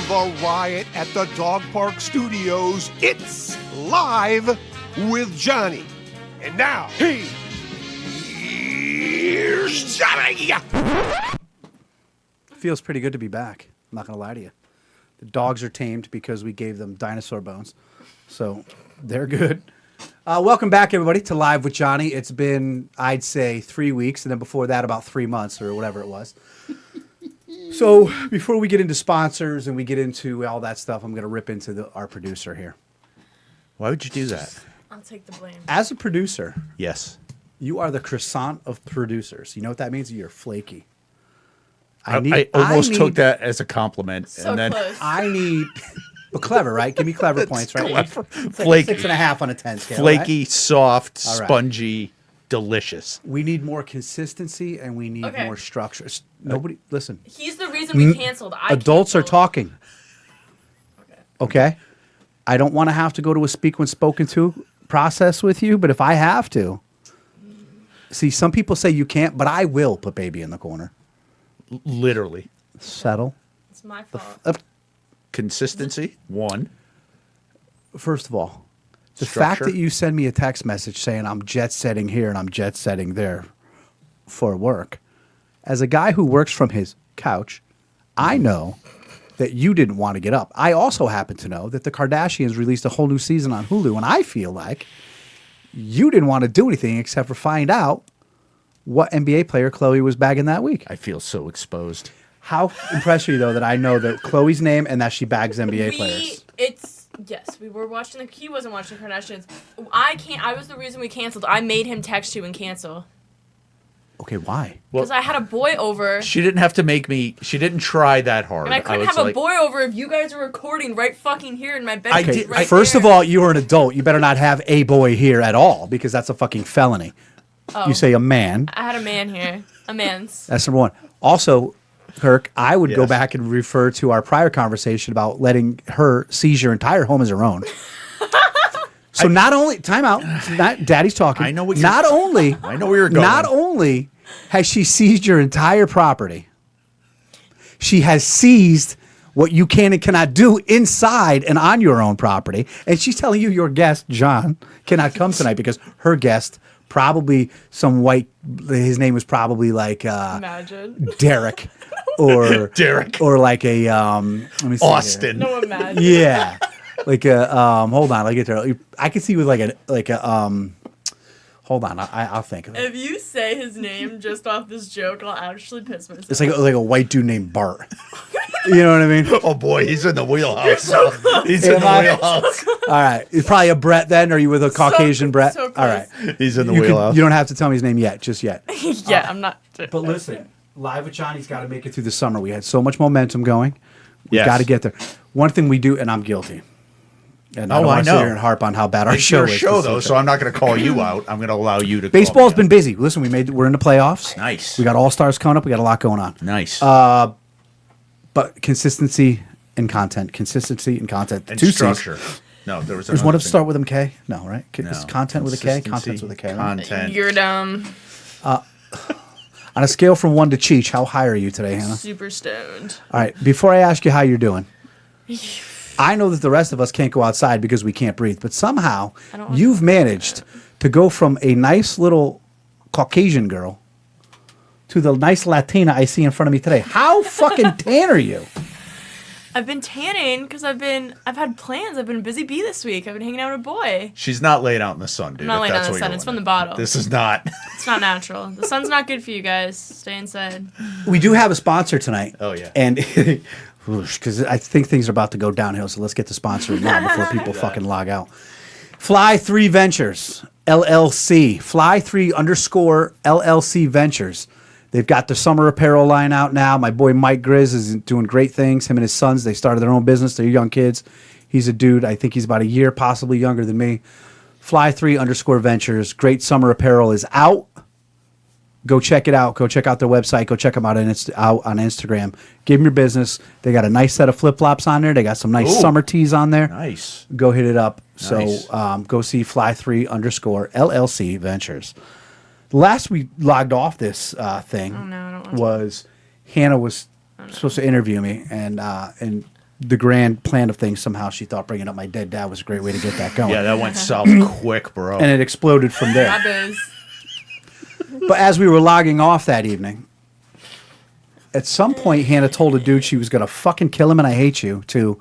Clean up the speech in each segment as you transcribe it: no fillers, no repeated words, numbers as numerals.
the riot at the dog park studios. It's Live with Johnny. And now, here's Johnny. Feels pretty good to be back. I'm not going to lie to you. The dogs are tamed because we gave them dinosaur bones. So they're good. Welcome back, everybody, to Live with Johnny. It's been, I'd say, 3 weeks, and then before that, about 3 months or whatever it was. So before we get into sponsors and we get into all that stuff, I'm going to rip into our producer here. Why would you do that? I'll take the blame. As a producer, Yes. you are the croissant of producers. You know what that means? You're flaky. I almost took that as a compliment. So and then close. I need... But clever, right? Give me clever points, right? clever. It's like Flaky. 6.5 on a 10 scale. Flaky, soft, All right. spongy, delicious. We need more consistency and we need Okay. more structure. Nobody, listen. He's the reason we canceled. Adults are canceled. talking. Okay. Okay? I don't want to have to go to a speak when spoken to process with you, but if I have to, see, some people say you can't, but I will put baby in the corner. Literally. Settle. It's my fault. Consistency, one. First of all, the Structure. fact that you send me a text message saying I'm jet setting here and I'm jet setting there for work, as a guy who works from his couch, I know that you didn't want to get up. I also happen to know that the Kardashians released a whole new season on Hulu, and I feel like you didn't want to do anything except for find out what NBA player Chloe was bagging that week. I feel so exposed. How impressed are you, though, that I know that Chloe's name and that she bags NBA players? Yes, we were watching he wasn't watching the Kardashians. I was the reason we canceled. I made him text you and cancel. Okay, why? Because I had a boy over. She didn't have to make me. She didn't try that hard. And I couldn't was have like, a boy over if you guys were recording right fucking here in my bed. I Okay, did- right first there. of all, you are an adult. You better not have a boy here at all because that's a fucking felony. Oh. You say a man. I had a man here. A man's. That's number one. Also, Kirk, I would go Yes. back and refer to our prior conversation about letting her seize your entire home as her own. So not only time out, not Daddy's talking. I know what you're- Not only I know where you're going. Not only has she seized your entire property, she has seized what you can and cannot do inside and on your own property. And she's telling you your guest, John, cannot come tonight because her guest, probably some white, his name was probably like Imagine. Derek or Derek. or like a let me see here. Austin. No, imagine. Yeah. Like a hold on, I'll get there. I can see with like a hold on, I'll think of it. If you say his name just off this joke, I'll actually piss myself. It's like a white dude named Bart. You know what I mean? Oh boy, he's in the wheelhouse. He's Am in the I? wheelhouse. All right. It's probably a Brett then. Are you with a Caucasian Brett? so All right. close. He's in the You wheelhouse. don't have to tell me his name yet, just yet. Yeah, I'm not. But listen, Live with Johnny's got to make it through the summer. We had so much momentum going. We Yes. got to get there. One thing we do, and I'm guilty. And I Oh, don't I want to sit know. here and harp on how bad our It's show your is. show though, so I'm not going to call you out. I'm going to allow you to. Baseball's call me been busy. Listen, we're in the playoffs. Nice. We got All Stars coming up. We got a lot going on. out. Nice. But consistency and content. Consistency and content. and Two Cs. structure. No, there was. There's another one to thing. start with a K. No, right? No. It's content with a K. Contents with a K. Right? Content. You're dumb. On a scale from 1 to Cheech, how high are you today, Hannah? Super stoned. All right. Before I ask you how you're doing, I know that the rest of us can't go outside because we can't breathe, but somehow I don't want you've managed to go from a nice little Caucasian girl to the nice Latina I see in front of me today. How fucking tan are you? I've been tanning because I've had plans. I've been a busy bee this week. I've been hanging out with a boy. She's not laid out in the sun, dude. I'm not if laying out that's in the what sun. you're It's from wondering. the bottle. This is not. It's not natural. The sun's not good for you guys. Stay inside. We do have a sponsor tonight. Oh, yeah. And because I think things are about to go downhill, so let's get the sponsor now before people fucking log out. Fly3 Ventures, LLC. Fly3 _LLC Ventures. They've got the summer apparel line out now. My boy Mike Grizz is doing great things. Him and his sons, they started their own business. They're young kids. He's a dude. I think he's about a year, possibly younger than me. Fly3 _Ventures. Great summer apparel is out. Go check it out. Go check out their website. Go check them out on Instagram. Give them your business. They got a nice set of flip-flops on there. They got some nice Ooh. summer tees on there. Nice. Go hit it up. Nice. So go see Fly3 _LLC Ventures. Last we logged off this thing no, I don't want to. was Hannah was supposed to interview me, and the grand plan of things, somehow she thought bringing up my dead dad was a great way to get that going. Yeah, that went south quick, bro. And it exploded from there. That is. But as we were logging off that evening, at some point, Hannah told a dude she was going to fucking kill him and I hate you, to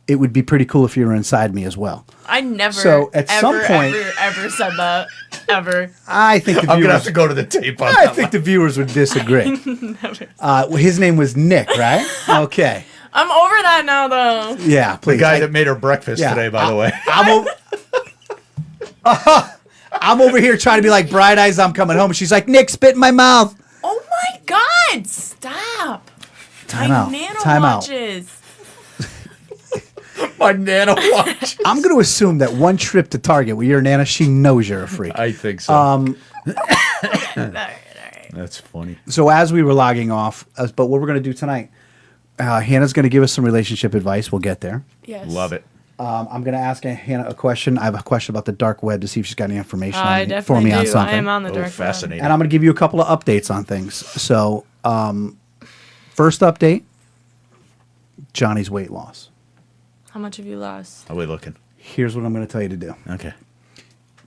it would be pretty cool if you were inside me as well. I never, So, at ever, some point- ever said that. Ever. I think the I'm going to viewers, have to go to the tape on I that think the viewers would disagree. Never. His name was Nick, right? Okay. I'm over that now, though. Yeah, The please. guy that made her breakfast Yeah, today, by the way. I'm over here trying to be like Bright Eyes, I'm coming home. And she's like, Nick, spit in my mouth. Oh my God! Stop. Time my out. nano Time out. watches. My Nana watch. I'm going to assume that one trip to Target with your Nana, she knows you're a freak. I think so. All right. That's funny. So as we were logging off, but what we're going to do tonight, Hannah's going to give us some relationship advice. We'll get there. Yes. Love it. I'm going to ask Hannah a question. I have a question about the dark web to see if she's got any information I for definitely me do. on something. I am on the Oh, dark web. fascinating. And I'm going to give you a couple of updates on things. So, first update, Johnny's weight loss. How much have you lost? How are we looking? Here's what I'm going to tell you to do. Okay.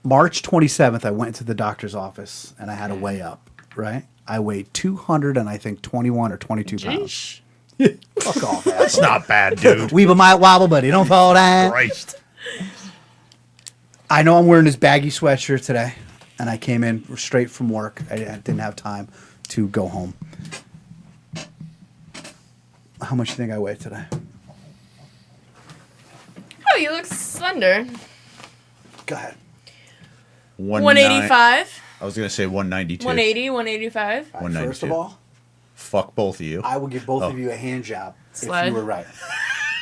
March 27th, I went to the doctor's office and I had to weigh up, right? I weighed 200 and I think 21 or 22 pounds. Fuck off, That's asshole. not bad, dude. Weeble might wobble, but he don't fall down. Christ. I know I'm wearing this baggy sweatshirt today, and I came in straight from work. I didn't have time to go home. How much do you think I weigh today? Oh, you look slender. Go ahead. 185. I was going to say 192. 180, 185. All right, 192. first of all, Fuck both of you. I will give both of you a hand job Slide. if you were right.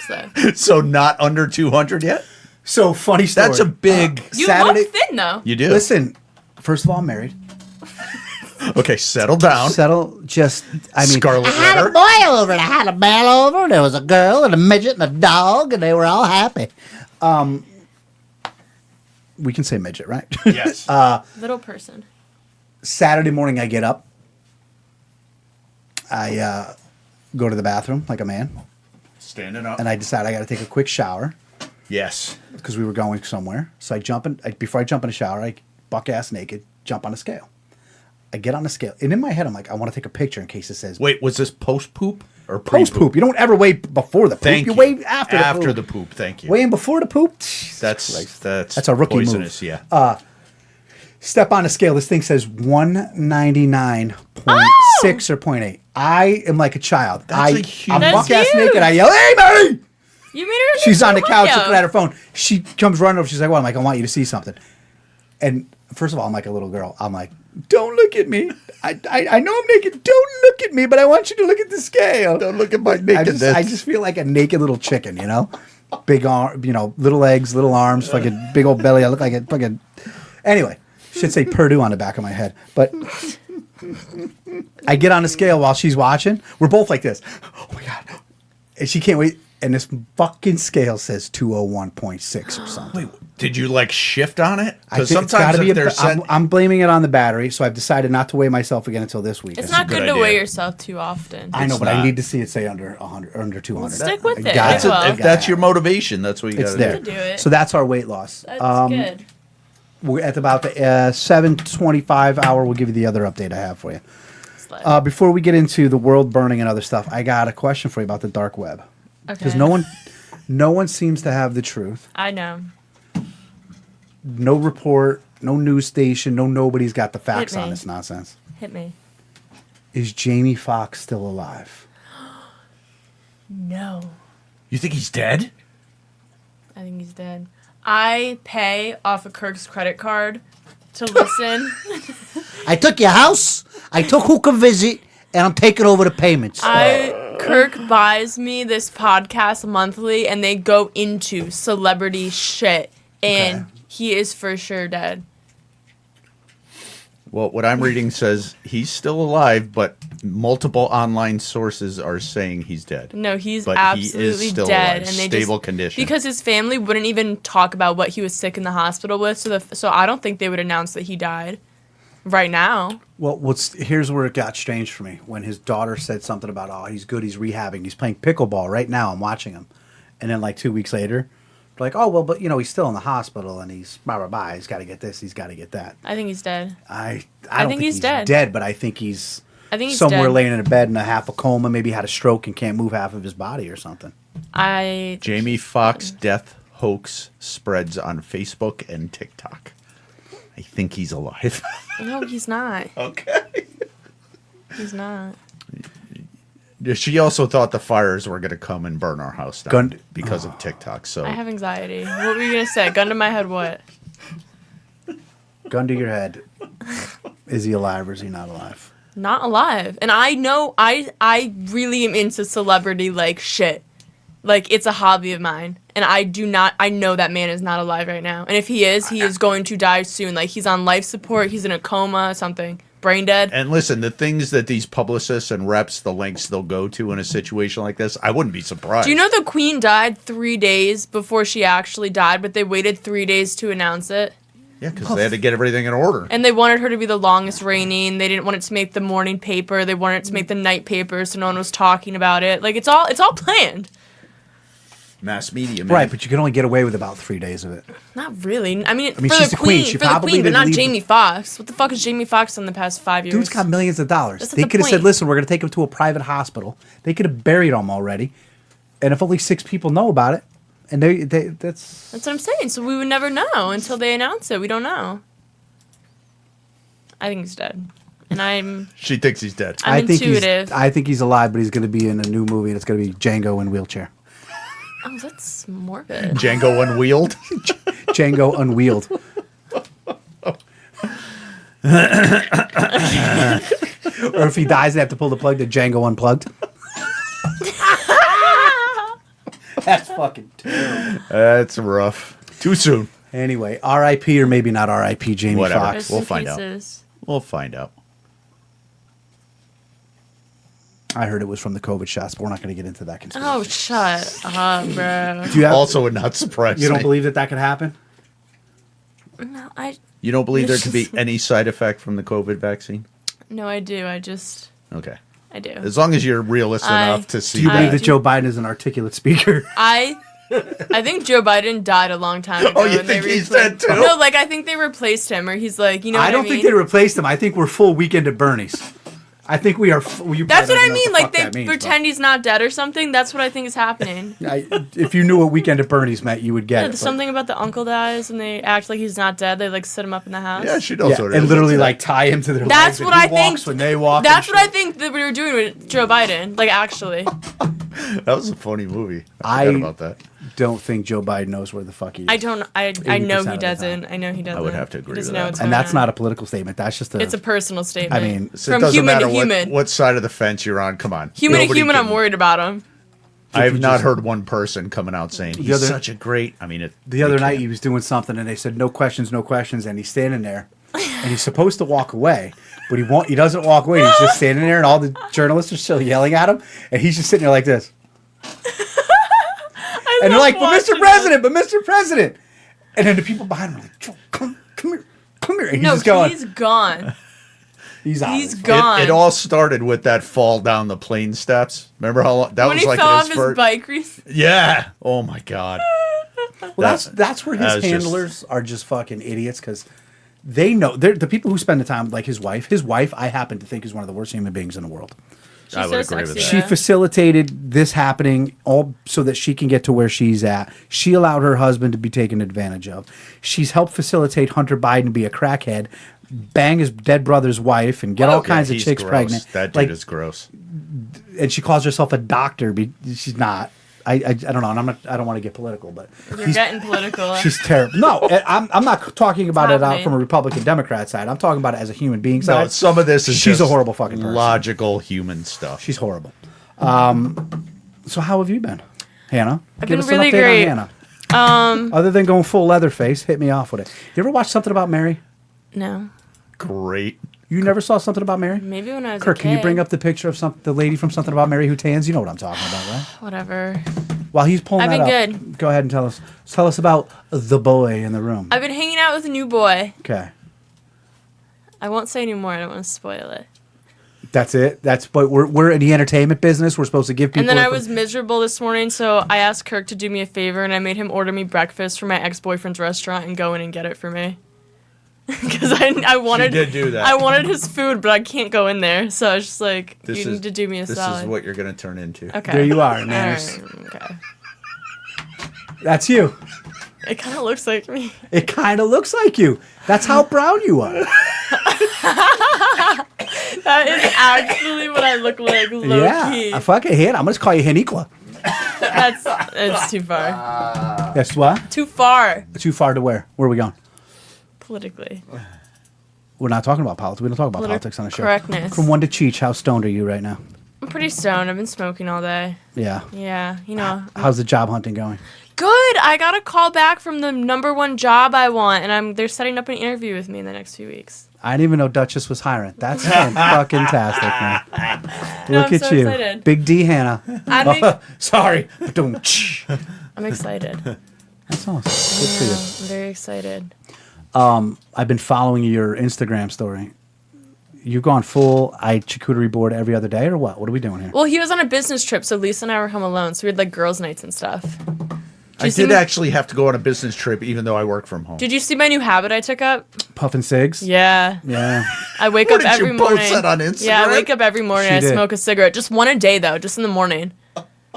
So. So not under 200 yet? So, funny story. That's a big... You Saturday- look thin, though. You do. Listen, first of all, I'm married. Okay, settle down. Settle, just, I mean, Scarlet I had a letter. boy over and I had a man over. There was a girl and a midget and a dog, and they were all happy. we can say midget, right? Yes. Little person. Saturday morning, I get up. I go to the bathroom like a man, Standing up. and I decide I got to take a quick shower Yes. because we were going somewhere. So I jump in. Before I jump in the shower, I buck ass naked, jump on a scale. I get on the scale, and in my head, I'm like, I want to take a picture in case it says Wait, was this post-poop or post pre-poop? poop. You don't ever weigh before the poop. Thank you you. weigh after the poop. poop. Thank you. Weighing before the poop. Jesus That's Christ. that's a rookie move. poisonous, yeah. Step on the scale. This thing says 199.6 or 0.8. I am like a child. That's a huge- I'm That's buck ass huge. naked. I yell, "Hey, Mary!" You made her. She's on the couch Yeah. looking at her phone. She comes running over. She's like, "Well," I'm like, "I want you to see something." And first of all, I'm like a little girl. I'm like, "Don't look at me. I know I'm naked. Don't look at me, but I want you to look at the scale. Don't look at my nakedness. I just feel like a naked little chicken, you know? Big arm, little legs, little arms, fucking big old belly. I look like a fucking. Anyway, should say Purdue on the back of my head. But I get on the scale while she's watching. We're both like this. Oh my God. And she can't wait. And this fucking scale says 201.6 or something. Wait, did you like shift on it? I Because think it's sometimes gotta be if they're sent, I'm blaming it on the battery, so I've decided not to weigh myself again until this week. It's That's a not good good to idea. weigh yourself too often. I know, It's but I not. need to see it say under 100 or under 200. Stick with I it. gotta- That's well. if that's your motivation, that's what you It's got to there. do. do it. So that's our weight loss. That's good. We're at about the 7:25 hour. We'll give you the other update I have for you. Slide. Before we get into the world burning and other stuff, I got a question for you about the dark web. Because Okay. no one seems to have the truth. I know. No report, no news station, nobody's got the facts Hit me. on this nonsense. Hit me. Is Jamie Foxx still alive? No. You think he's dead? I think he's dead. I pay off of Kirk's credit card to listen. I took your house, I took who could visit, and I'm taking over the payments. Kirk buys me this podcast monthly, and they go into celebrity shit, and Okay. he is for sure dead. Well, what I'm reading says he's still alive, but multiple online sources are saying he's dead. No, he's But he is absolutely still dead, alive. and they Stable just, condition. because his family wouldn't even talk about what he was sick in the hospital with. So I don't think they would announce that he died. right now. Well, here's where it got strange for me. When his daughter said something about, oh, he's good, he's rehabbing, he's playing pickleball right now, I'm watching him. And then like 2 weeks later, like, oh, well, but, he's still in the hospital and he's blah, blah, blah. He's got to get this, he's got to get that. I think he's dead. I don't think he's dead. dead, but I think he's dead. somewhere laying in a bed in a half a coma, maybe had a stroke and can't move half of his body or something. Jamie Foxx death hoax spreads on Facebook and TikTok. I think he's alive. No, he's not. Okay. He's not. She also thought the fires were going to come and burn our house down because of TikTok. So I have anxiety. What were you gonna say? Gun to my head. What? Gun to your head. Is he alive or is he not alive? Not alive. And I know I really am into celebrity like shit. Like it's a hobby of mine. And I know that man is not alive right now. And if he is going to die soon. Like he's on life support, he's in a coma, something. Brain dead. And listen, the things that these publicists and reps, the lengths they'll go to in a situation like this, I wouldn't be surprised. Do you know the Queen died 3 days before she actually died, but they waited 3 days to announce it? Yeah, because they had to get everything in order. And they wanted her to be the longest reigning. They didn't want it to make the morning paper. They wanted it to make the night paper, so no one was talking about it. Like it's all planned. Mass media, man. Right, but you can only get away with about 3 days of it. Not really. I mean, for she's the the queen. Queen, She for the probably Queen, but didn't not leave- Jamie Foxx. What the fuck has Jamie Foxx done the past 5 years? Dude's got millions of dollars. That's not They the could have said, point. listen, we're going to take him to a private hospital. They could have buried him already. And if only 6 people know about it, and that's That's what I'm saying. So we would never know until they announce it. We don't know. I think he's dead. And She thinks he's dead. I'm think intuitive. I think he's alive, but he's going to be in a new movie, and it's going to be Django in wheelchair. Oh, that's morbid. Django unwheeled. Django unwheeled. Or if he dies, they have to pull the plug to Django unplugged. That's fucking terrible. That's rough. Too soon. Anyway, R.I.P. or maybe not R.I.P. Jamie Whatever. Foxx. Rest We'll in find out. pieces. We'll find out. I heard it was from the COVID shots, but we're not going to get into that conspiracy. Oh, shut up, bro. Do you have, Also would not surprise you don't me. believe that could happen? No, You don't believe there could be any side effect from the COVID vaccine? No, I do. I just, Okay. I do. As long as you're realist enough to see Do you believe that. that Joe Biden is an articulate speaker? I think Joe Biden died a long time ago. Oh, you and they think he's replaced- dead too? No, like I think they replaced him, or he's like, you know what I don't mean? think they replaced him. I think we're full weekend at Bernie's. I think we are. You That's probably what I don't know mean. the Like fuck they that means, pretend he's not dead or something. That's what I think is happening. but if you knew what weekend at Bernie's meant, you would get Yeah, it. there's but- something about the uncle dies and they act like he's not dead. They like sit him up in the house. Yeah, she knows Yeah, what it and is. literally That's like tie him to their That's legs. what and I he think. walks when they walk. That's and what I shit. think that we were doing with Joe Biden. Like actually, That was a funny movie. I I- forgot about that. Don't think Joe Biden knows where the fuck he is. I don't. I know 80% he of the doesn't. time. I know he doesn't. would have to agree He doesn't with know that. what's And going that's on. not a political statement. That's just a. It's a personal statement. I mean, So it from doesn't human matter to human. what side of the fence you're on. Come on. Human to Nobody human, can- I'm worried about him. I have you not just- heard one person coming out saying he's other- such a great. I mean, the other night he was doing something and they said no questions, and he's standing there and he's supposed to walk away, but he won't. He doesn't walk away. He's just standing there and all the journalists are still yelling at him and he's just sitting there like this. And they're like, but Mr. President. And then the people behind him are like, Joe, come here. And he's No, just going. he's gone. He's out. He's gone. It all started with that fall down the plane steps. Remember how long, that when was he like fell off his his first. bike recently. Yeah. Oh my God. Well, that's where that his was just- handlers are just fucking idiots because they know they're the people who spend the time like his wife. His wife, I happen to think, is one of the worst human beings in the world. I She's would so agree with sexy, that. She though. facilitated this happening all so that she can get to where she's at. She allowed her husband to be taken advantage of. She's helped facilitate Hunter Biden be a crackhead, bang his dead brother's wife, and get all kinds of He's chicks gross. pregnant. That dude like, is gross. and she calls herself a doctor. She's not. I don't know. And I'm not. I don't want to get political, but You're getting political. she's terrible. No, I'm not talking about it out happening. from a Republican Democrat side. I'm talking about it as a human being No, side. some of this is she's just a horrible fucking person. logical human stuff. She's horrible. So how have you been, Hannah? I've Give been us really an update great. on Hannah. Other than going full Leatherface, hit me off with it. You ever watch something about Mary? No, Great. You never saw something about Mary? maybe when I was Kirk, a kid. can you bring up the picture of the lady from Something About Mary who tans? You know what I'm talking about, right? Whatever. While he's pulling I've that been up, good. go ahead and tell us. Tell us about the boy in the room. I've been hanging out with a new boy. Okay. I won't say anymore. I don't want to spoil it. That's it. That's but we're in the entertainment business. We're supposed to give people. And then I was miserable this morning, so I asked Kirk to do me a favor, and I made him order me breakfast from my ex-boyfriend's restaurant and go in and get it for me. Because I wanted. She did do that. I wanted his food, but I can't go in there, so I was just like, you need to do me a this salad. This is what you're gonna turn into. Okay. There you are, All man. right, okay. That's you. It kind of looks like me. It kind of looks like you. That's how brown you are. That is actually what I look like, low Yeah, key. I fucking hate. I'm gonna call you Haniqua. It's too far. That's what? Too far Too far to where? Where are we going? politically. We're not talking about politics. We don't talk about politics on the show. Correctness. From 1 to Cheech, how stoned are you right now? I'm pretty stoned. I've been smoking all day. Yeah. Yeah, you know. How's the job hunting going? Good. I got a call back from the #1 job I want, and they're setting up an interview with me in the next few weeks. I didn't even know Duchess was hiring. That's fucking tastic, man. No, Look I'm at so you. excited. Big D Hannah. Sorry. I'm excited. That's awesome. Good for you. I'm very excited. I've been following your Instagram story. You've gone full charcuterie board every other day, or what? What are we doing here? Well, he was on a business trip, so Lisa and I were home alone, so we had like girls' nights and stuff. I did actually have to go on a business trip, even though I work from home. Did you see my new habit I took up? Puffing cigs? Yeah. Yeah. I wake What, up did you every post morning. that on Instagram? Yeah, I wake up every morning. She I did. smoke a cigarette, just one a day though, just in the morning.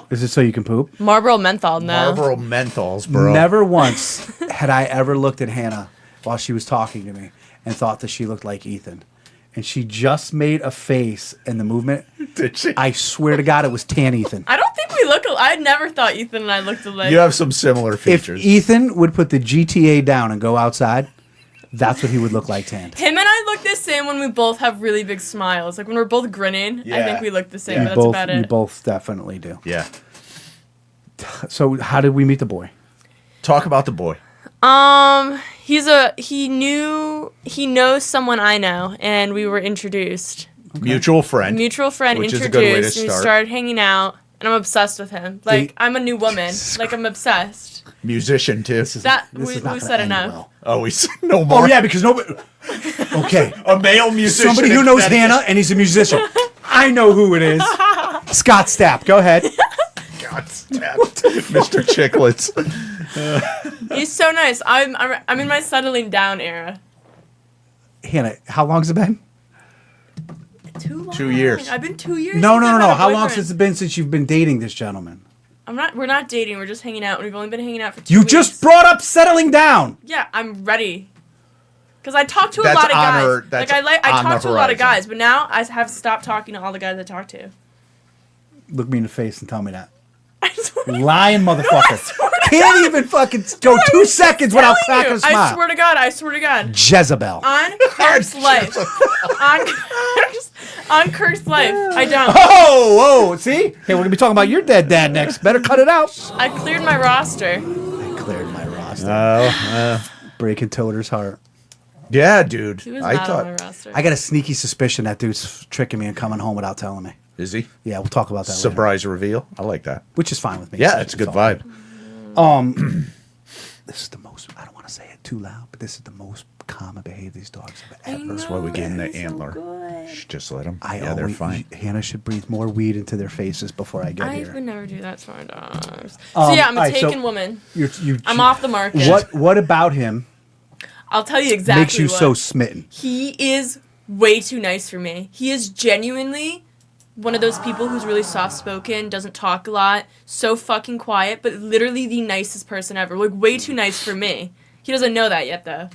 Is it so you can poop? Marlboro menthol, no. Marlboro menthols, bro. Never once had I ever looked at Hannah while she was talking to me and thought that she looked like Ethan. And she just made a face in the movement. Did she? I swear to God, it was tan Ethan. I don't think we look. I never thought Ethan and I looked alike. You have some similar If features. Ethan would put the GTA down and go outside, that's what he would look like tanned. Him and I look the same when we both have really big smiles. Like when we're both grinning, I Yeah. think we look the same. Yeah. But that's about You it. both definitely do. Yeah. So how did we meet the boy? Talk about the boy. He knows someone I know, and we were introduced. Mutual friend. Mutual friend Which is a introduced, good way to and we start. started hanging out, and I'm obsessed with him. Like I'm a new woman. Like I'm obsessed. Musician, too. That This we is not we gonna said end enough. well. Oh, we said no more. Oh yeah, because nobody. Okay, A male musician. somebody who in knows Connecticut. Hannah and he's a musician. I know who it is. Scott Stapp. Go ahead. God, Mr. Chicklets. He's so nice. I'm in my settling down era. Hannah, how long's it been? Too long. 2 years. I've been 2 years. No. since I've had a How long boyfriend. has it been since you've been dating this gentleman? We're not dating. We're just hanging out. And we've only been hanging out for 2 You weeks. just brought up settling down. Yeah, I'm ready. Because I talk to a That's lot of on guys. her- that's I on talk the to a lot of horizon. guys, but now I have stopped talking to all the guys I talk to. Look me in the face and tell me that. I swear, Lying motherfucker. swear to Can't even fucking go 2 seconds without cracking a smile. I swear to God. I swear to God. Jezebel. On Kirk's life. on Kirk's life. I don't. Oh, see? Hey, we're going to be talking about your dead dad next. Better cut it out. I cleared my roster. I cleared my roster. Breaking Toter's heart. Yeah, dude. He was I not thought. on my roster. I got a sneaky suspicion that dude's tricking me and coming home without telling me. Is he? Yeah, we'll talk about that later. Surprise reveal. I like that. Which is fine with me. Yeah, it's a good all vibe. good. This is the most, I don't want to say it too loud, but this is the most common behavior these dogs have ever. That's why we gave him the He's so antler. good. Shh, just let them. I Yeah, they're always, fine. Hannah should breathe more weed into their faces before I get I here. would never do that to my dogs. So yeah, I'm a alright, so taken woman. I'm you- off the market. What about him I'll tell you exactly makes you what. so smitten? He is way too nice for me. He is genuinely one of those people who's really soft-spoken, doesn't talk a lot, so fucking quiet, but literally the nicest person ever. Like, way too nice for me. He doesn't know that yet, though.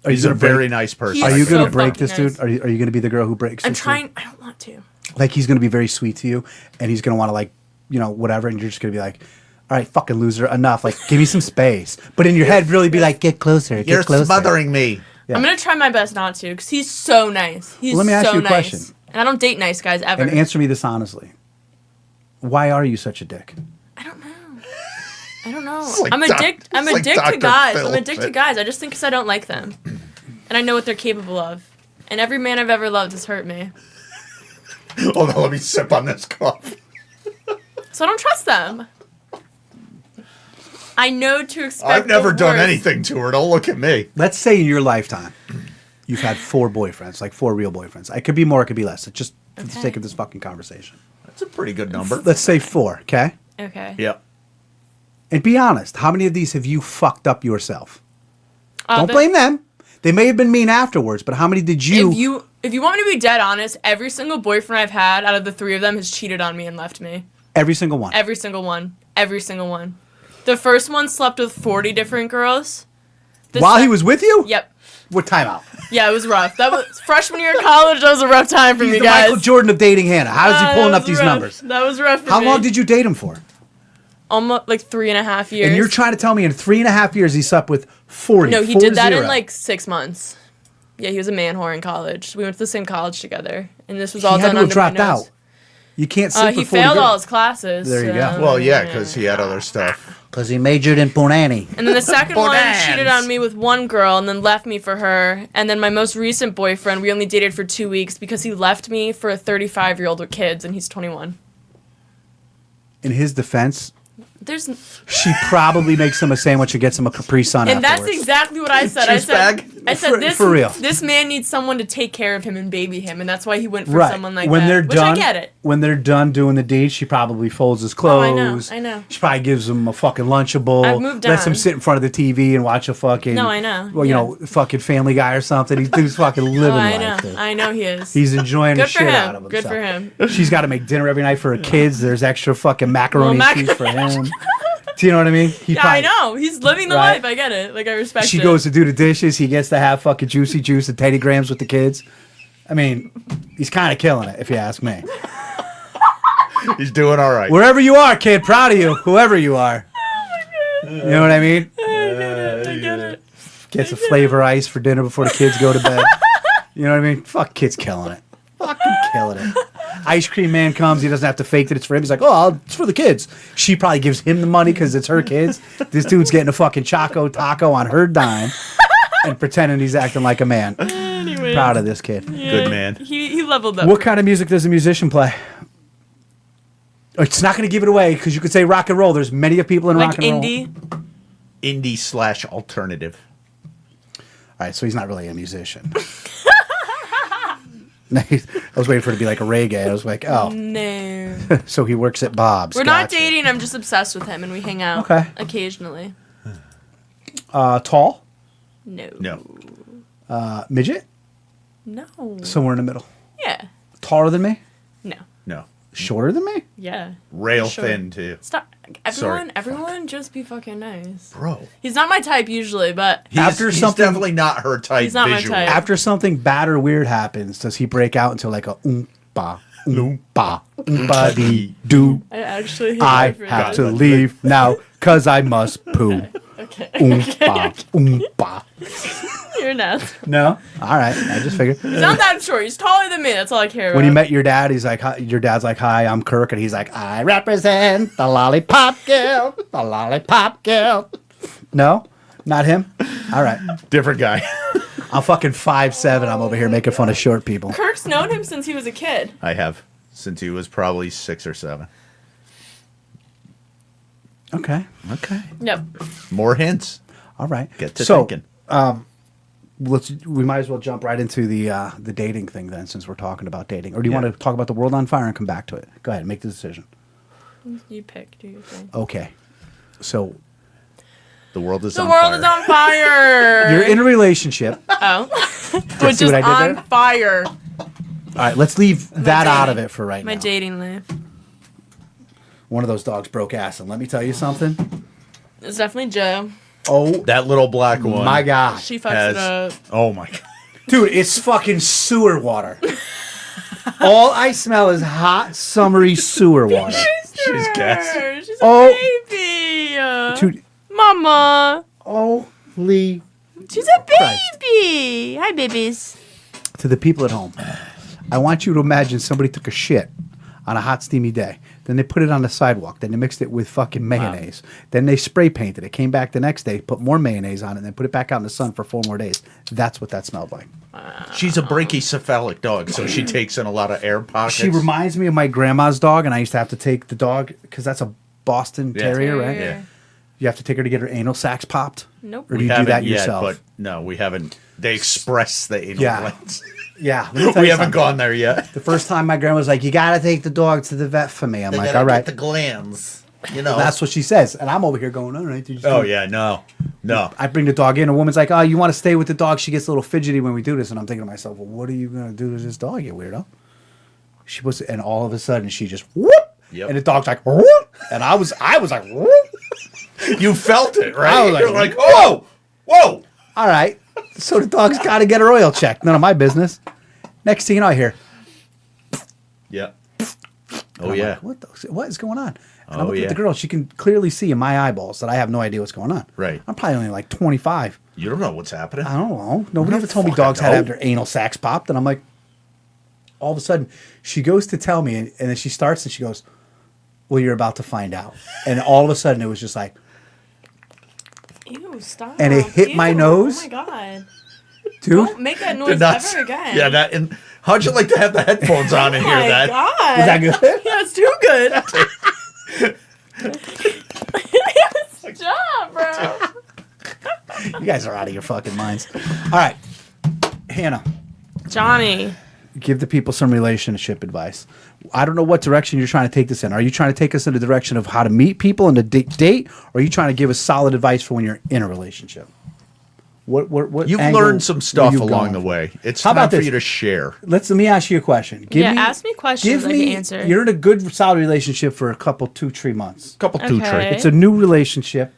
He's a gonna very break- nice person. He's Are you so going to break fucking this dude? nice. Are you going to be the girl who breaks I'm this dude? trying. I don't want to. Like, he's going to be very sweet to you, and he's going to want to, like, you know, whatever, and you're just going to be like, all right, fucking loser, enough. Like, give me some space. But in your head, really be like, get closer, You're get closer. smothering me. Yeah. I'm going to try my best not to, because he's so nice. He's Let me ask so you a nice. question. And I don't date nice guys ever. And answer me this honestly. Why are you such a dick? I don't know. I don't know. It's like I'm doc- addicted. I'm it's like addicted to Dr. guys. Phil. I'm addicted to guys. I just think because I don't like them, and I know what they're capable of. And every man I've ever loved has hurt me, Hold on, let me sip on this coffee. so I don't trust them. I know to expect. I've never the done worst. anything to her. Don't look at me. Let's say in your lifetime, You've had 4 boyfriends, like 4 real boyfriends. It could be more, it could be less. It's just for the Okay. sake of this fucking conversation. That's a pretty good number. Let's say 4, okay? Okay. Yep. And be honest, how many of these have you fucked up yourself? Don't but blame them. They may have been mean afterwards, but how many did you? If you want me to be dead honest, every single boyfriend I've had out of the 3 of them has cheated on me and left me. Every single one. Every single one. Every single one. The first one slept with 40 different girls. While he was with you? Yep. What timeout? Yeah, it was rough. That was freshman year of college. That was a rough time for He's me, the guys. Michael Jordan of dating Hannah. How is he That pulling up was these rough. numbers? That was rough for How me. long did you date him for? Almost like 3.5 years. And you're trying to tell me in 3.5 years he slept with 40. No, he did that 40. in like 6 months. Yeah, he was a man whore in college. We went to the same college together, and this was all He had done to have under dropped my nose. out. You can't sleep He with 40 failed all girls. his classes. There you go. so- Well, yeah, because he had other stuff. Because he majored in Punani. And then the second one Bonans. cheated on me with one girl and then left me for her. And then my most recent boyfriend, we only dated for 2 weeks because he left me for a 35-year-old with kids, and he's 21. In his defense, There's, she probably makes him a sandwich and gets him a Capri Sun and that's afterwards. exactly what I said. Juice bag? I said For- this for real. This man needs someone to take care of him and baby him, and that's why he went for Right. someone like when that. they're Which done, I get it. When they're done doing the deed, she probably folds his Oh, I know, clothes. I know. She probably gives him a fucking Lunchable. I've moved lets him on. sit in front of the TV and watch a fucking. No, I know, Well, you yeah. know, fucking Family Guy or something. He's fucking living Oh, I life. know. dude. I know he is. He's enjoying the Good for shit out him. of Good himself. for him. She's got to make dinner every night for her kids. There's extra fucking macaroni Well, and cheese for him. Do you know what I mean? He Yeah, I know. He's living the Right. life. I get it. Like, I respect She it. goes to do the dishes. He gets to have fucking juicy juice and Teddy Grahams with the kids. I mean, he's kind of killing it, if you ask me. He's doing all right. Wherever you are, kid, proud of you. Whoever you are. You know what I mean? I get it. Gets a flavor ice for dinner before the kids go to bed. You know what I mean? Fuck, kid's killing it. Fucking killing it. Ice cream man comes. He doesn't have to fake that it's for him. He's like, oh, it's for the kids. She probably gives him the money because it's her kids. This dude's getting a fucking Choco Taco on her dime and pretending he's acting like a man. Anyway. Proud of this kid. Good man. He leveled up. What kind of music does a musician play? It's not going to give it away because you could say rock and roll. There's many of people in Like rock and roll. indie? Indie/alternative. All right, so he's not really a musician. I was waiting for it to be like a reggae. I was like, oh, No. so he works at Bob's. We're not Gotcha. dating. I'm just obsessed with him, and we hang out Okay. occasionally. Tall, No. No. midget, No. somewhere in the middle. Yeah. Taller than me, No. No. shorter than me. Yeah. Rail Sure. thin, too. Stop. Sorry. Everyone, just be fucking nice. Bro. He's not my type usually, but After He's something- definitely not her type He's not my visually. type. After something bad or weird happens, does he break out into like a oompa, oompa dee doo? I actually hate I you for have this. to leave now because I must poo. Okay. Oompa, oompa. You're nuts. No, all right. I just figured. He's not that short. He's taller than me. That's all I care about. When you met your dad, he's like, hi, your dad's like, hi, I'm Kirk, and he's like, I represent the lollipop girl, the lollipop girl. No, not him. All right, Different guy. I'm fucking 5'7". I'm over here making fun of short people. Kirk's known him since he was a kid. I have. Since he was probably 6 or 7. Okay, Okay. Yep. More hints. all right. Get to so, thinking. we might as well jump right into the dating thing then, since we're talking about dating. Or do you want to talk about the world on fire and come back to it? Go ahead, make the decision. You pick. Do your thing. Okay, so The world is The on world fire. is on fire. you're in a relationship. Oh. Which see is what I did on there? fire. All right, let's leave that out of it for right My now. dating life. One of those dogs broke ass, and let me tell you something. It's definitely Joe. Oh That little black one. my god, She fucks has, it up. Oh my god. dude, it's fucking sewer water. All I smell is hot, summery sewer water. She's gassy. She's a Oh. baby. Dude, Mama. holy. She's a Christ. baby. Hi, babies. To the people at home, I want you to imagine somebody took a shit on a hot, steamy day. Then they put it on the sidewalk. Then they mixed it with fucking mayonnaise. Then they spray painted it. Came back the next day, put more mayonnaise on it, and then put it back out in the sun for 4 more days. That's what that smelled like. She's a brachycephalic dog, so she takes in a lot of air pockets. She reminds me of my grandma's dog, and I used to have to take the dog because that's a Boston Terrier, right? Yeah. You have to take her to get her anal sacs popped? Nope. Or do We you do haven't that yet, yourself? but no, we haven't. They express the anal Yeah. glands. Yeah. let me tell We you haven't something. gone there yet. The first time my grandma was like, you got to take the dog to the vet for me. I'm like, all right. the glands. You know. That's what she says. And I'm over here going, all right. Oh yeah, no. I bring the dog in. A woman's like, oh, you want to stay with the dog? She gets a little fidgety when we do this. And I'm thinking to myself, well, what are you going to do to this dog, you weirdo? She was, and all of a sudden she just whoop. Yep. And the dog's like, whoop. And I was like, whoop. You felt it, right? I was like, You're like, whoa, whoa. All right. So the dog's got to get her oil checked. None of my business. Next thing you know, I hear, Yeah. and Oh I'm yeah. like, what is going on? And Oh, I'm looking at the yeah. girl. She can clearly see in my eyeballs that I have no idea what's going on. Right. I'm probably only like 25. You don't know what's happening. I don't know. Nobody don't ever told me fucking dogs had to have know. their anal sacs popped. And I'm like, all of a sudden, she goes to tell me, and then she starts and she goes, well, you're about to find out. And all of a sudden, it was just like, Ew, stop. And it hit my Ew, nose? Oh my god. dude, Don't make that noise That's- ever again. Yeah, that. And how'd you like to have the headphones on and Oh hear my that? god. is that good? Yeah, it's too good. Stop, bro. You guys are out of your fucking minds. All right. Hannah, Johnny. give the people some relationship advice. I don't know what direction you're trying to take this in. Are you trying to take us in the direction of how to meet people and to date, or are you trying to give us solid advice for when you're in a relationship? What You've angle learned some were stuff you along going the for? way. It's How time about for this? you to share. Let me ask you a question. Yeah, ask me questions I can answer. You're in a good, solid relationship for a couple, 2-3 months. Couple two Okay. tricks. It's a new relationship.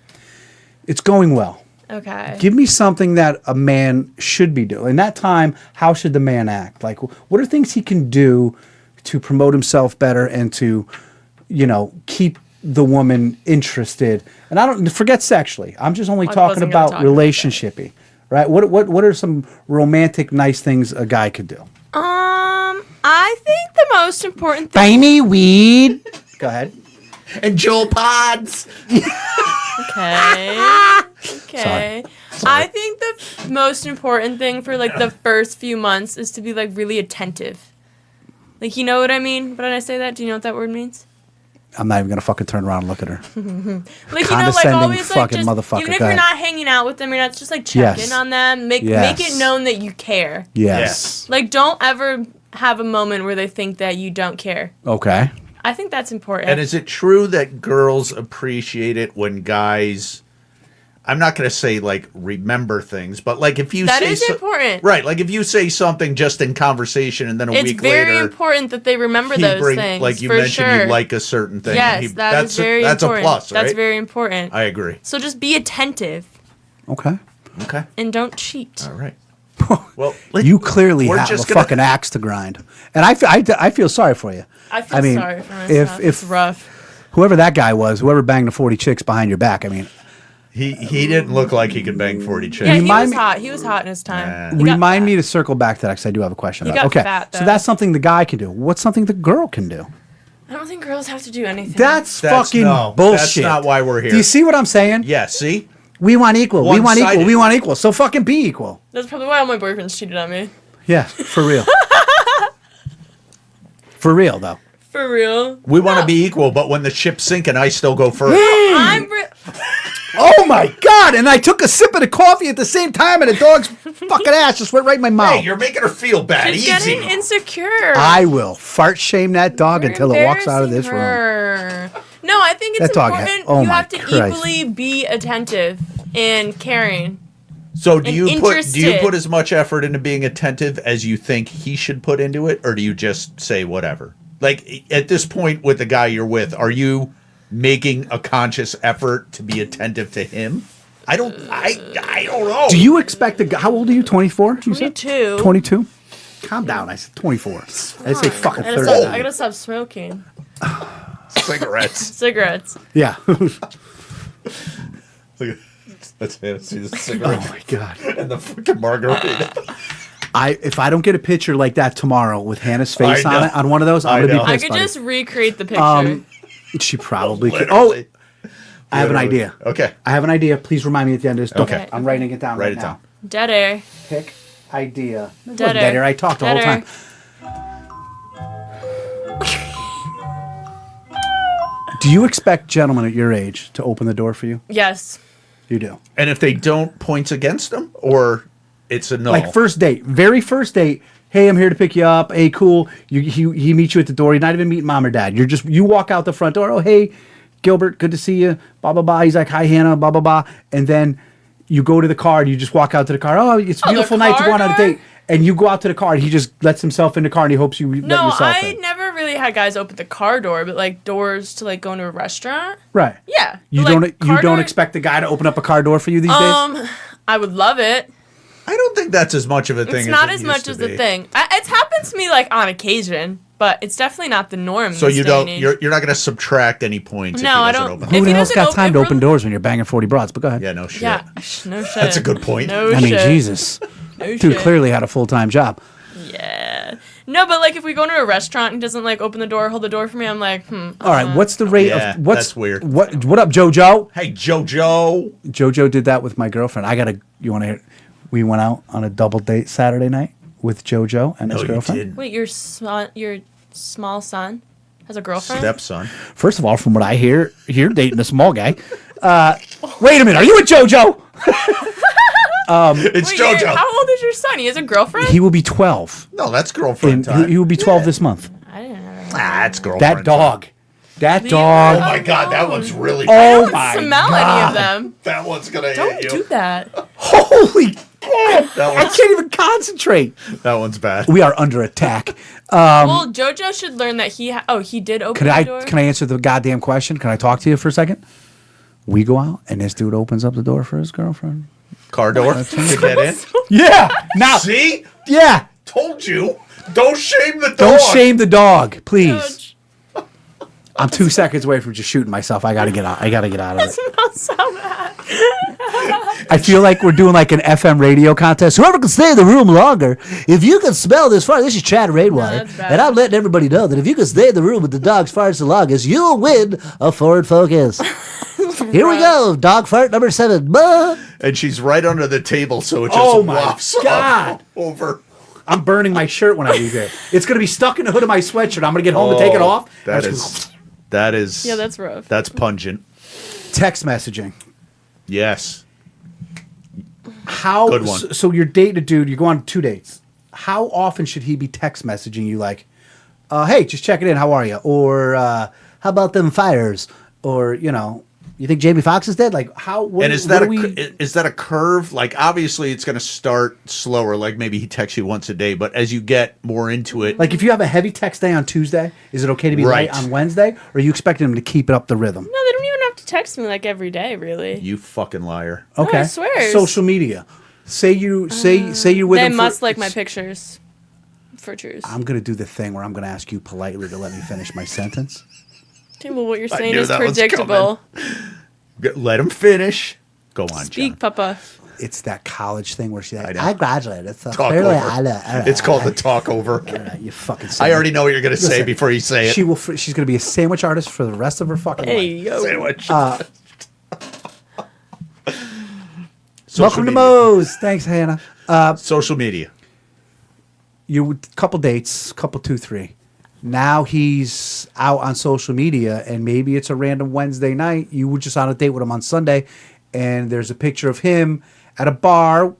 It's going well. Okay. Give me something that a man should be doing. In that time, how should the man act? Like, what are things he can do to promote himself better and to, keep the woman interested? And I don't forget sexually. I'm just only I talking wasn't gonna about talk about that. relationshipy, right? What are some romantic, nice things a guy could do? I think the most important thing. Buy me weed. Go ahead. And Joel Pods. Okay. Okay. I think the most important thing for like the first few months is to be like really attentive. Like, you know what I mean? When I say that, do you know what that word means? I'm not even gonna fucking turn around and look at her. Like, Condescending always like fucking just, motherfucker, even if go you're ahead. not hanging out with them, you're not just like checking Yes. on them. Make Yes. it known that you care. Yes. Like, don't ever have a moment where they think that you don't care. Okay. I think that's important. And is it true that girls appreciate it when guys? I'm not going to say like remember things, but like if you That say is important. right? Like if you say something just in conversation and then a It's week very later, important that they remember he those things. like you for mentioned, sure. you like a certain thing. Yes, and that's very that's important. a plus, right? That's very important. I agree. So just be attentive Okay. Okay, and don't cheat. all right. Well, You clearly we're have just a gonna- fucking axe to grind, and I feel sorry for you. I feel mean, sorry for myself. It's rough. Whoever that guy was, whoever banged the 40 chicks behind your back, I mean, He didn't look like he could bang 40 chicks. Yeah, he Remind was me- hot. He was hot in his time. Nah. He got remind fat. me to circle back to that because I do have a question. He about it. got Okay, fat, so though. that's something the guy can do. What's something the girl can do? I don't think girls have to do anything. That's fucking no, bullshit. that's not why we're here. Do you see what I'm saying? Yeah, see? We want equal. We want equal. One-sided. We want equal. So fucking be equal. That's probably why all my boyfriends cheated on me. Yeah, for real. For real though. For real. We want to be equal, but when the ship's sinking, I still go first. Oh my god! And I took a sip of the coffee at the same time, and the dog's fucking ass just went right in my mouth. Hey, you're making her feel bad. She's Easy. getting insecure. I will fart shame that dog You're until it walks out of this room. embarrassing her. No, I think it's That dog important. oh you my have to Christ. equally be attentive and caring. So do you interested. put as much effort into being attentive as you think he should put into it, or do you just say whatever? Like at this point with the guy you're with, are you making a conscious effort to be attentive to him? I don't know. Do you expect a guy? How old are you? 24? 22. 22? Calm down. I said 24. I say fucking I 30. gotta stop smoking. cigarettes? Cigarettes. Yeah. Let's see the Oh cigarette my god. and the fucking margarita. If I don't get a picture like that tomorrow with Hannah's face I on know. it on one of those, I'm I gonna know. be I pissed. could buddy. just recreate the picture. She probably could. Oh, Literally. I have an Literally. idea. Okay. I have an idea. Please remind me at the end of this. Okay. I'm writing it down Write right it now. down. Dead air. Pick idea. Dead Dead air. air. I talked the Dead whole air. time. Do you expect gentlemen at your age to open the door for you? Yes. You do. And if they don't, points against them, or it's a no. Like first date, very first date. Hey, I'm here to pick you up. Hey, cool. He meets you at the door. You're not even meeting mom or dad. You walk out the front door. Oh, hey, Gilbert, good to see you. Blah blah blah. He's like, hi, Hannah. Blah blah blah. And then you go to the car and you just walk out to the car. Oh, it's a beautiful night to go on a date. And you go out to the car and he just lets himself in the car and he hopes you let yourself in. I never really had guys open the car door, but like doors to like go into a restaurant. Right. Yeah. You don't expect the guy to open up a car door for you these days? I would love it. I don't think that's as much of a thing. It's not as much as the thing. It's happened to me like on occasion, but it's definitely not the norm. So you don't. You're not going to subtract any points. No, if he I don't. Open Who the hell's got time to open doors when you're banging 40 broads? But go ahead. Yeah, no shit. Yeah, no shit. That's a good point. No I mean, shit. Jesus. No Dude shit. clearly had a full-time job. Yeah. No, but like if we go into a restaurant and he doesn't like open the door, hold the door for me, I'm like, All right, what's the rate Yeah, of what's that's weird. What up, JoJo? Hey, JoJo. JoJo did that with my girlfriend. You want to hear? We went out on a double date Saturday night with JoJo and his No, you girlfriend. didn't. Wait, your small son has a girlfriend? Stepson. First of all, from what I hear, you're dating a small guy. Wait a minute, are you with JoJo? It's Wait, JoJo. how old is your son? He has a girlfriend? He will be 12. No, that's girlfriend And time. he will be 12 this month. I didn't know. That's girlfriend. That dog. That Leave dog. Oh my god, that one's really. Oh I my don't smell God. any of them. That one's gonna Don't hit you. do that. Holy God. That I one's, can't even concentrate. that one's bad. We are under attack. Well, JoJo should learn that he did open the door. Can I answer the goddamn question? Can I talk to you for a second? We go out and this dude opens up the door for his girlfriend. Car door to get in. Yeah. Now. See? Yeah. Told you. Don't shame the dog. Don't shame the dog, please. Judge. I'm 2 seconds away from just shooting myself. I gotta get out. I gotta get out of it. Smells so bad. I feel like we're doing like an FM radio contest. Whoever can stay in the room longer, if you can smell this fart, this is Chad Rainwater, that's bad. and I'm letting everybody know that if you can stay in the room with the dog's farts the longest, you'll win a Ford Focus. Here we go, dog fart number 7. And she's right under the table, so it just Oh my wafts God. over. I'm burning my shirt when I leave here. It's gonna be stuck in the hood of my sweatshirt. I'm gonna get home and take it off. That is. Yeah, that's rough. That's pungent. Text messaging. Yes. How? Good one. So you're dating a dude. You go on 2 dates. How often should he be text messaging you like, "Hey, just checking in. How are you?" Or "How about them fires?" Or you think Jamie Foxx is dead? Like how? And is that a curve? Like obviously it's going to start slower. Like maybe he texts you once a day, but as you get more into it, Like if you have a heavy text day on Tuesday, is it okay to be Right. light on Wednesday? Or are you expecting him to keep it up the rhythm? No, they don't even have to text me like every day, really. you fucking liar. Okay. I swear. Social media. Say you're with They him. must like my pictures. For truth. I'm gonna do the thing where I'm gonna ask you politely to let me finish my sentence. Okay, well, what you're saying knew is that was predictable. Let him finish. Go on, Speak, John. Papa. It's that college thing where she's like, I know. I graduated. So Talk clearly over. I know. It's called the talk over. You fucking. I already know what you're going to say Listen, before you say it. She's gonna be a sandwich artist for the rest of her fucking There life. you go. Sandwich. Social Welcome to media. Moe's. Thanks, Hannah. Social media. You couple dates, couple 2, 3. Now he's out on social media, and maybe it's a random Wednesday night. You were just on a date with him on Sunday, and there's a picture of him at a bar,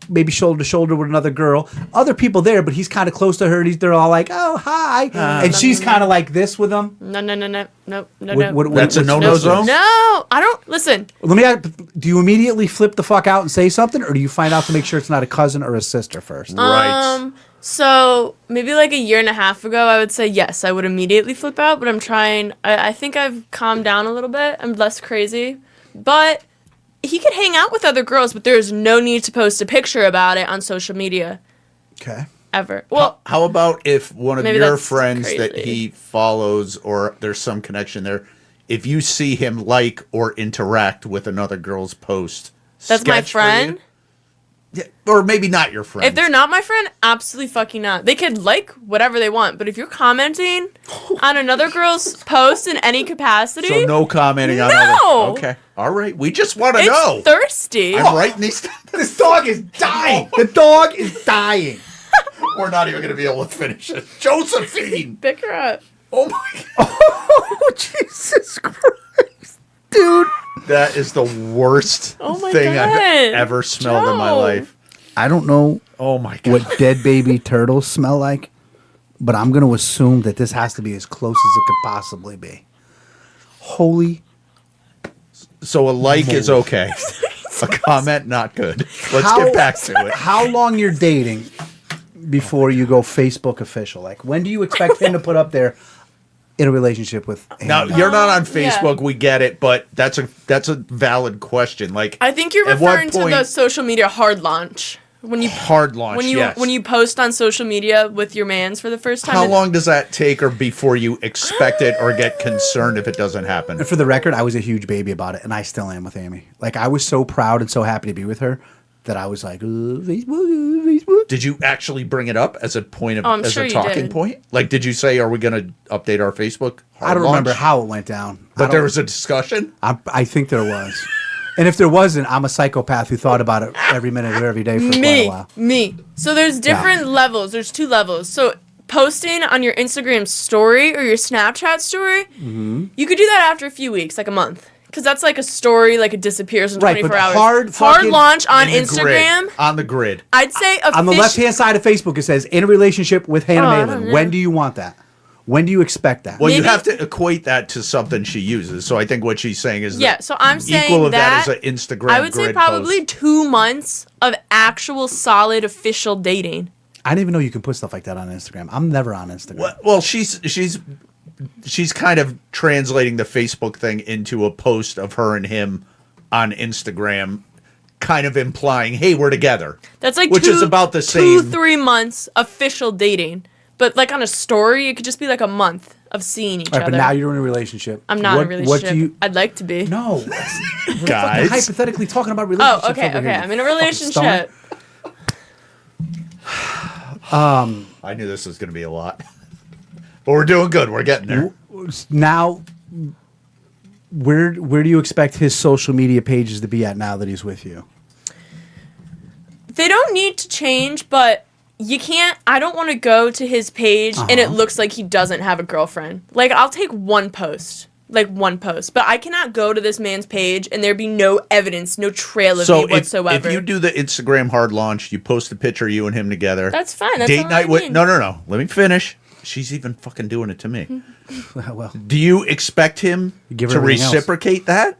maybe shoulder to shoulder with another girl. Other people there, but he's kind of close to her. And they're all like, "Oh, hi," and she's kind of like this with him. No. That's a no-no zone? No, I don't. Listen, Let me. Do you immediately flip the fuck out and say something, or do you find out to make sure it's not a cousin or a sister first? Right. So maybe like a year and a half ago, I would say yes, I would immediately flip out, but I'm trying. I think I've calmed down a little bit. I'm less crazy. But he could hang out with other girls, but there's no need to post a picture about it on social media Okay. ever. Well, How about if one of maybe your that's friends that crazy. he follows or there's some connection there, if you see him like or interact with another girl's post, that's my sketch for you? friend. Yeah, or maybe not your friend. If they're not my friend, absolutely fucking not. They could like whatever they want, but if you're commenting on another girl's post in any capacity, so no commenting on No! other. Okay, all right. We just want to it's know. thirsty. I'm writing these. This dog is dying. The dog is dying. We're not even going to be able to finish it. Josephine. Pick her up. Oh my God. Oh, Jesus Christ. That is the worst Oh my thing I've God. ever smelled in my Joe. life. I don't know Oh my God. what dead baby turtles smell like, but I'm going to assume that this has to be as close as it could possibly be. Holy. So a like is okay. A comment, not good. Let's How- get back to it. How long you're dating before you go Facebook official? Like, when do you expect him to put up there in a relationship with him? Now you're not on Yeah. Facebook, we get it, but that's a valid question. Like, I think you're at what referring to the point- social media hard launch. When you hard launch. Yes. when you post on social media with your mans for the first time. How and- long does that take, or before you expect it or get concerned if it doesn't happen? And for the record, I was a huge baby about it, and I still am with Amy. Like, I was so proud and so happy to be with her that I was like, Facebook. Did you actually bring it up as a point of Oh, I'm as sure a you talking did. point? Like, did you say, "Are we going to update our Facebook?" I don't remember how it went down. but there was a discussion. I think there was. And if there wasn't, I'm a psychopath who thought about it every minute of every day for quite a while. Me. So there's different levels. There's 2 levels. So posting on your Instagram story or your Snapchat story, Mm-hmm. you could do that after a few weeks, like a month. Because that's like a story, like it disappears in Right, 24 but hours. hard hard fucking- launch on In the grid. Instagram. On the grid. I'd say On the left-hand side of Facebook, it says, in a relationship with Hannah Oh, I don't Malin. know. When do you want that? When do you expect that? Well, you Maybe- have to equate that to something she uses. So I think what she's saying is Yeah, that so I'm saying equal of that that is an Instagram. I would say grid probably post. 2 months of actual solid official dating. I didn't even know you can put stuff like that on Instagram. I'm never on Instagram. Well, she's kind of translating the Facebook thing into a post of her and him on Instagram, kind of implying, "Hey, we're together." That's like Which is about the same. 2-3 months official dating. But like on a story, it could just be like a month of seeing each All right, other. but now you're in a relationship. I'm not in a relationship. What do you... I'd like to be. No. We're fucking Guys. hypothetically talking about relationships. Oh, okay, over okay. here, I'm in a you fucking stoner. relationship. I knew this was going to be a lot, but we're doing good. We're getting there. Now, where do you expect his social media pages to be at now that he's with you? They don't need to change, but you can't. I don't want to go to his page and it looks like he doesn't have a girlfriend. Like, I'll take one post. But I cannot go to this man's page and there be no evidence, no trail of So me whatsoever. if you do the Instagram hard launch, you post a picture of you and him together. That's fine. That's Date all night I with mean. no. Let me finish. She's even fucking doing it to me. Well, Do you expect him give her to everything else. reciprocate that?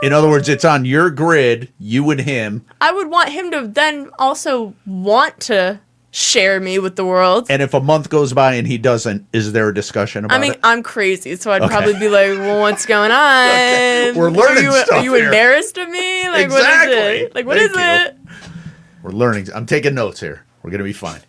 In other words, it's on your grid, you and him, I would want him to then also want to share me with the world. and if a month goes by and he doesn't, is there a discussion about I mean, it? I'm crazy, so I'd Okay. probably be like, "Well, what's going on? Okay. We're learning are stuff you here. embarrassed of me? Like, what Exactly. is it? Like, what Thank is you. it?" We're learning. I'm taking notes here. We're going to be fine.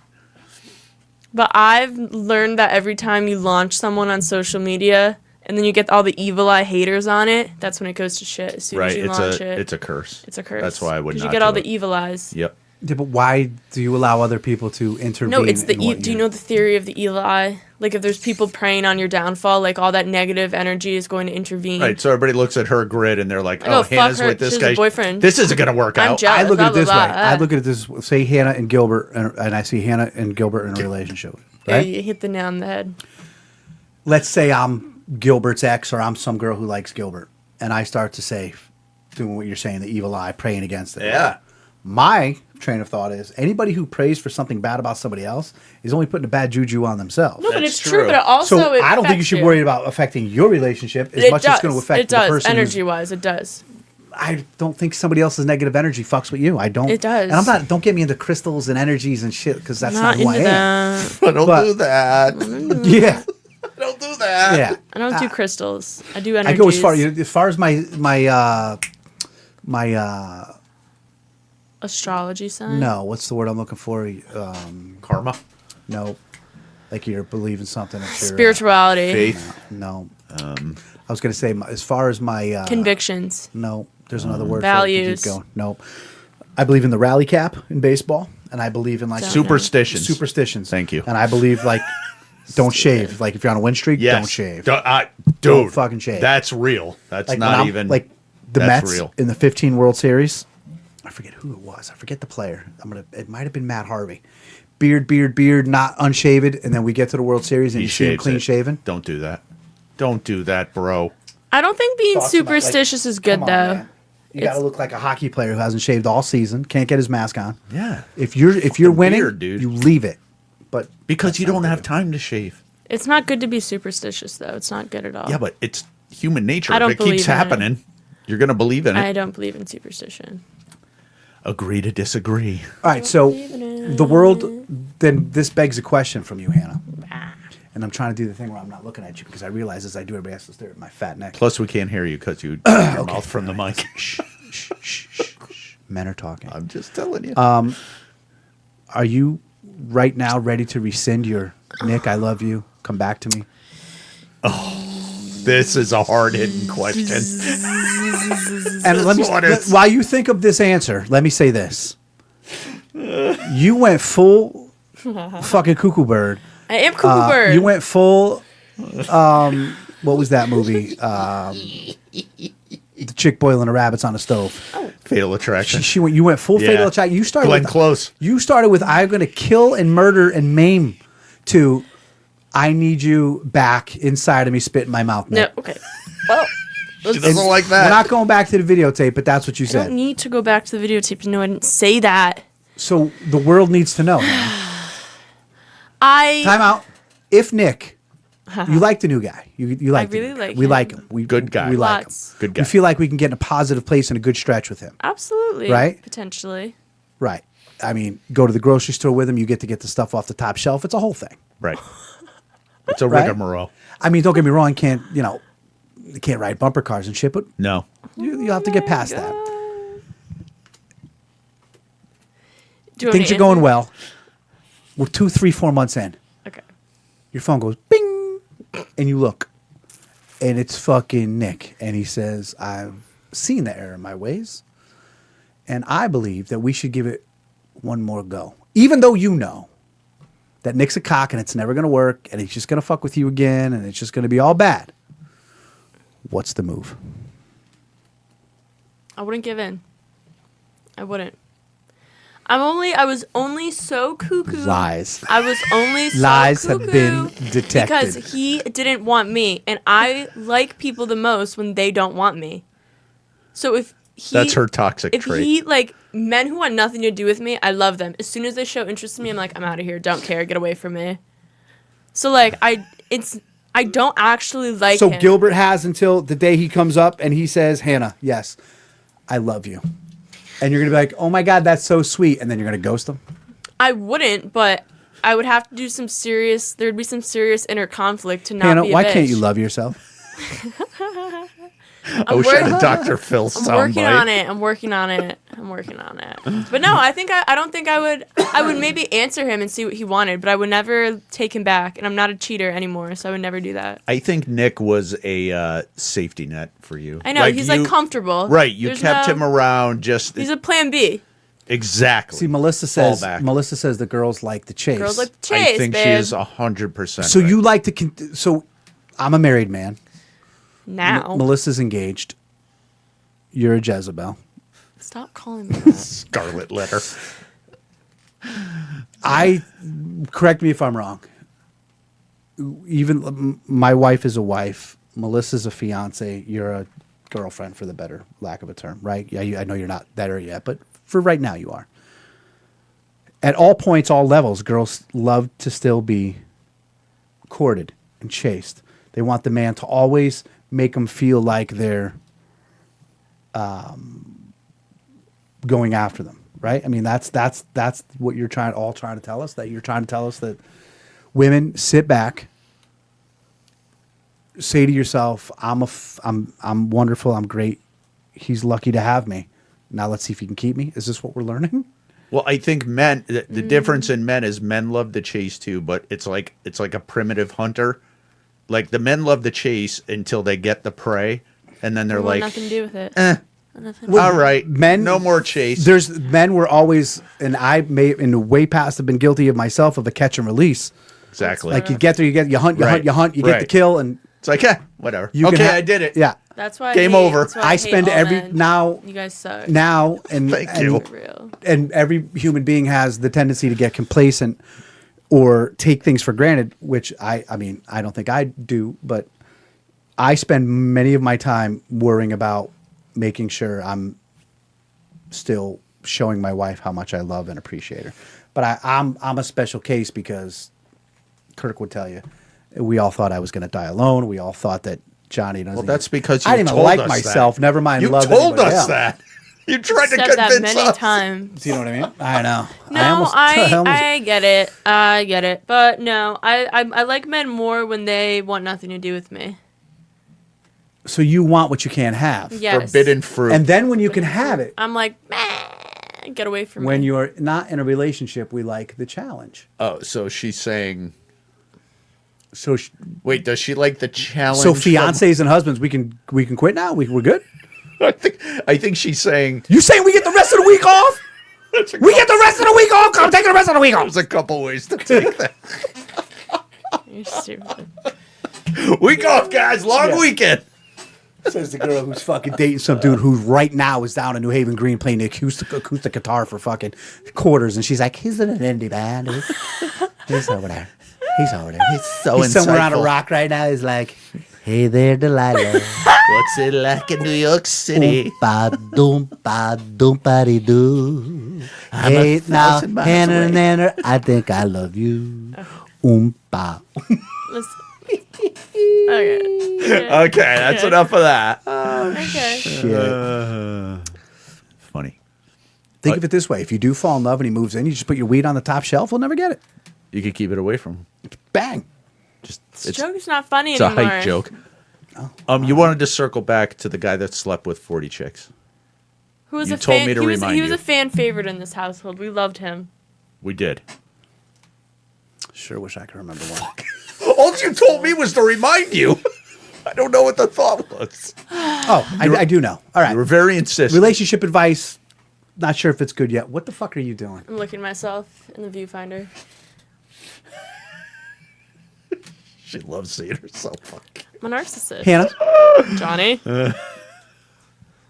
But I've learned that every time you launch someone on social media and then you get all the evil eye haters on it, that's when it goes to shit. As soon as Right. you launch it, It's a curse. it's a curse. That's why I would Because not you get all do the it. evil eyes. Yep. yeah, but why do you allow other people to intervene? No, it's the. in what Do you know the theory of the evil eye? Like, if there's people preying on your downfall, like all that negative energy is going to intervene. Right. So everybody looks at her grid and they're like, I go, "Oh, fuck Hannah's her. with this She has a guy. boyfriend. This isn't going to work I'm out." jealous. I look at it this way. Blah, blah, blah. I look at it this. Say Hannah and Gilbert, and I see Hannah and Gilbert in a relationship. Yeah, Right? you hit the nail on the head. Let's say I'm Gilbert's ex, or I'm some girl who likes Gilbert, and I start to say, doing what you're saying, the evil eye, praying against it. Yeah. My train of thought is anybody who prays for something bad about somebody else is only putting a bad juju on themselves. No, but That's it's true. true. But it also, So it I don't think you affects should worry about affecting your relationship as It much does. as it's going to affect It the does. person. who's- Energy-wise, it does. I don't think somebody else's negative energy fucks with you. I don't. It does. And I'm not. Don't get me into crystals and energies and shit because that's not, Not who I into am. that. Don't But- do that. Yeah, Don't do that. yeah. I don't do crystals. I do I energies. go as far as my astrology sign. no. What's the word I'm looking for? Karma, No, like you're believing something. It's your, Spirituality. faith. No. I was gonna say as far as my Convictions. No, there's another word. Values. For it. Keep going. No, I believe in the rally cap in baseball, and I believe in like Don't Superstitions. superstitions. Thank you. And I believe like don't shave. Like if you're on a win streak, Yes. don't shave. Dude, Don't fucking shave. That's real. That's Like when not I'm- even like the that's Mets real. in the 15 World Series. I forget who it was. I forget the player. It might have been Matt Harvey. Beard, not unshaved, and then we get to the World Series and He you see him shaves clean it. shaven. Don't do that. Don't do that, bro. I don't think being Thoughts about, like, superstitious is good come on, though. man. You got to look like a hockey player who hasn't shaved all season, can't get his mask on. Yeah. If you're winning, weird, dude. you leave it. But Because that's you not don't what have they do. time to shave. It's not good to be superstitious though. It's not good at all. Yeah, but it's human nature. I don't If it keeps believe in it. happening, you're going to believe in it. I don't believe in superstition. Agree to disagree. All right, so believe in it. the world. Then this begs a question from you, Hannah. And I'm trying to do the thing where I'm not looking at you because I realize as I do, everybody has to stare at my fat neck. Plus, we can't hear you because you took your mouth from the mic. Men are talking. I'm just telling you. Are you right now ready to rescind your Nick? I love you. Come back to me. This is a hard-hitting question. And let me, what it's- while you think of this answer, let me say this: you went full fucking cuckoo bird. I am cuckoo bird. You went full. What was that movie? The chick boiling the rabbits on the stove. Fatal Attraction. She went. You went full Yeah. fatal attack. You started Glenn with Close. You started with I'm going to kill and murder and maim. To I need you back inside of me, spit in my mouth. No, Nick. okay. Well, She doesn't like that. We're not going back to the videotape, but that's what you I said. don't need to go back to the videotape to know I didn't say that. So the world needs to know. Man. I Time out. If Nick, you like the new guy. You like. the really new guy. like We him. like him. We Good guy. We like him. Lots. Good guy. We feel like we can get in a positive place and a good stretch with him. absolutely Right? potentially. Right. I mean, go to the grocery store with him. You get to get the stuff off the top shelf. It's a whole thing. Right. It's a Right? rigmarole. I mean, don't get me wrong. You can't ride bumper cars and shit, but No. you have to get past that. Do you want Things me are to going answer? well. We're 2, 3, 4 months in. Okay. Your phone goes bing, and you look, and it's fucking Nick, and he says, "I've seen the error in my ways, and I believe that we should give it one more go, even though you know that Nick's a cock and it's never gonna work, and he's just gonna fuck with you again, and it's just gonna be all bad." What's the move? I wouldn't give in. I wouldn't. I was only so cuckoo. Lies. I was only so Lies have cuckoo been detected. because he didn't want me, and I like people the most when they don't want me. So if he, That's her toxic if trait. he like men who want nothing to do with me, I love them. As soon as they show interest in me, I'm like, I'm out of here. Don't care. Get away from me. So like I don't actually like So him. Gilbert has until the day he comes up and he says, "Hannah, yes, I love you," and you're gonna be like, "Oh my God, that's so sweet," and then you're gonna ghost him. I wouldn't, but I would have to do some serious. There'd be some serious inner conflict to not Hannah, be a why bitch. can't you love yourself? I wish I had a working- Dr. Phil I'm soundbite. working on it. I'm working on it. But no, I don't think I would. I would maybe answer him and see what he wanted, but I would never take him back. And I'm not a cheater anymore, so I would never do that. I think Nick was a safety net for you. I know he's like comfortable. Right. You There's kept no- him around just He's a plan B. exactly. See, Melissa Fall says back. the girls like the chase. Girls like the I chase, think babe. she is 100%. So right. you like to. So I'm a married man. Now, Melissa's engaged. You're a Jezebel. stop calling me that. Scarlet letter. Correct me if I'm wrong. Even my wife is a wife. Melissa's a fiance. You're a girlfriend, for the better lack of a term, right? Yeah, I know you're not there yet, but for right now you are. At all points, all levels, girls love to still be courted and chased. They want the man to always make them feel like they're going after them, right? I mean, that's what you're trying to tell us. That you're trying to tell us that women sit back, say to yourself, I'm wonderful, I'm great. He's lucky to have me. Now let's see if he can keep me. Is this what we're learning? Well, I think men. The difference in men is men love the chase too, but it's like a primitive hunter. Like the men love the chase until they get the prey, and then they're Want like, nothing to do with it. "All right, Men, no more chase." There's men were always, and I may in the way past have been guilty of myself of a catch and release. Exactly. Like you get there, you hunt, you Right. hunt, you get the Right. kill, and It's like, whatever. you can Okay, ha- I did it. Yeah, That's why Game I hate, over. That's why I hate spend all every men. now You guys suck. and Thank you. For real. and every human being has the tendency to get complacent or take things for granted, which I mean, I don't think I do, but I spend many of my time worrying about making sure I'm still showing my wife how much I love and appreciate her. But I'm a special case because Kirk would tell you, we all thought I was going to die alone. We all thought that Johnny doesn't. Well, that's because I you didn't even told like us myself. that. Never mind. You love told anybody us else. that. You tried to Said convince that many us. times. Do you know what I mean? I know. No, I almost- I get it. I get it. But no, I like men more when they want nothing to do with me. So you want what you can't have. Yes. Forbidden fruit. And then when you can have it, I'm like, meh, get away from when me. you're not in a relationship, we like the challenge. Oh, so she's saying. So, Wait, does she like the challenge? so from- fiancés and husbands, we can quit now. We're good. I think she's saying. You saying we get the rest of the week off? We get the rest of the week off. I'm taking the rest of the week off. There's a couple ways to take that. You're stupid. Week off, guys. Long Yeah. weekend. Says the girl who's fucking dating some dude who right now is down in New Haven Green playing the acoustic guitar for fucking quarters, and she's like, he's in an indie band. He's over there. He's over there. He's somewhere on a insightful. rock right now. He's like, hey there, Delilah. What's it like in New York City? Oompa-doompa-doompa-dee-doo. Hey, now, 1,000 miles Hannah, away. Nanner, I think I love you. Oompa. Listen. Okay. Okay, that's Okay. enough of that. Okay. Funny. Think of it this way: if you do fall in love and he moves in, you just put your weed on the top shelf. We'll never get it. You could keep it away from him. Bang. Just This joke is not funny it's a anymore. hype joke. You wanted to circle back to the guy that slept with 40 chicks. Who was You a told fan? me to he was remind you. a fan favorite in this household. We loved him. We did. Sure wish I could remember one. All you told me was to remind you. I don't know what the thought was. Oh, I do know. All You were right. very insistent. Relationship advice. Not sure if it's good yet. What the fuck are you doing? I'm looking at myself in the viewfinder. She loves seeing herself. I'm a narcissist. Hannah, Johnny.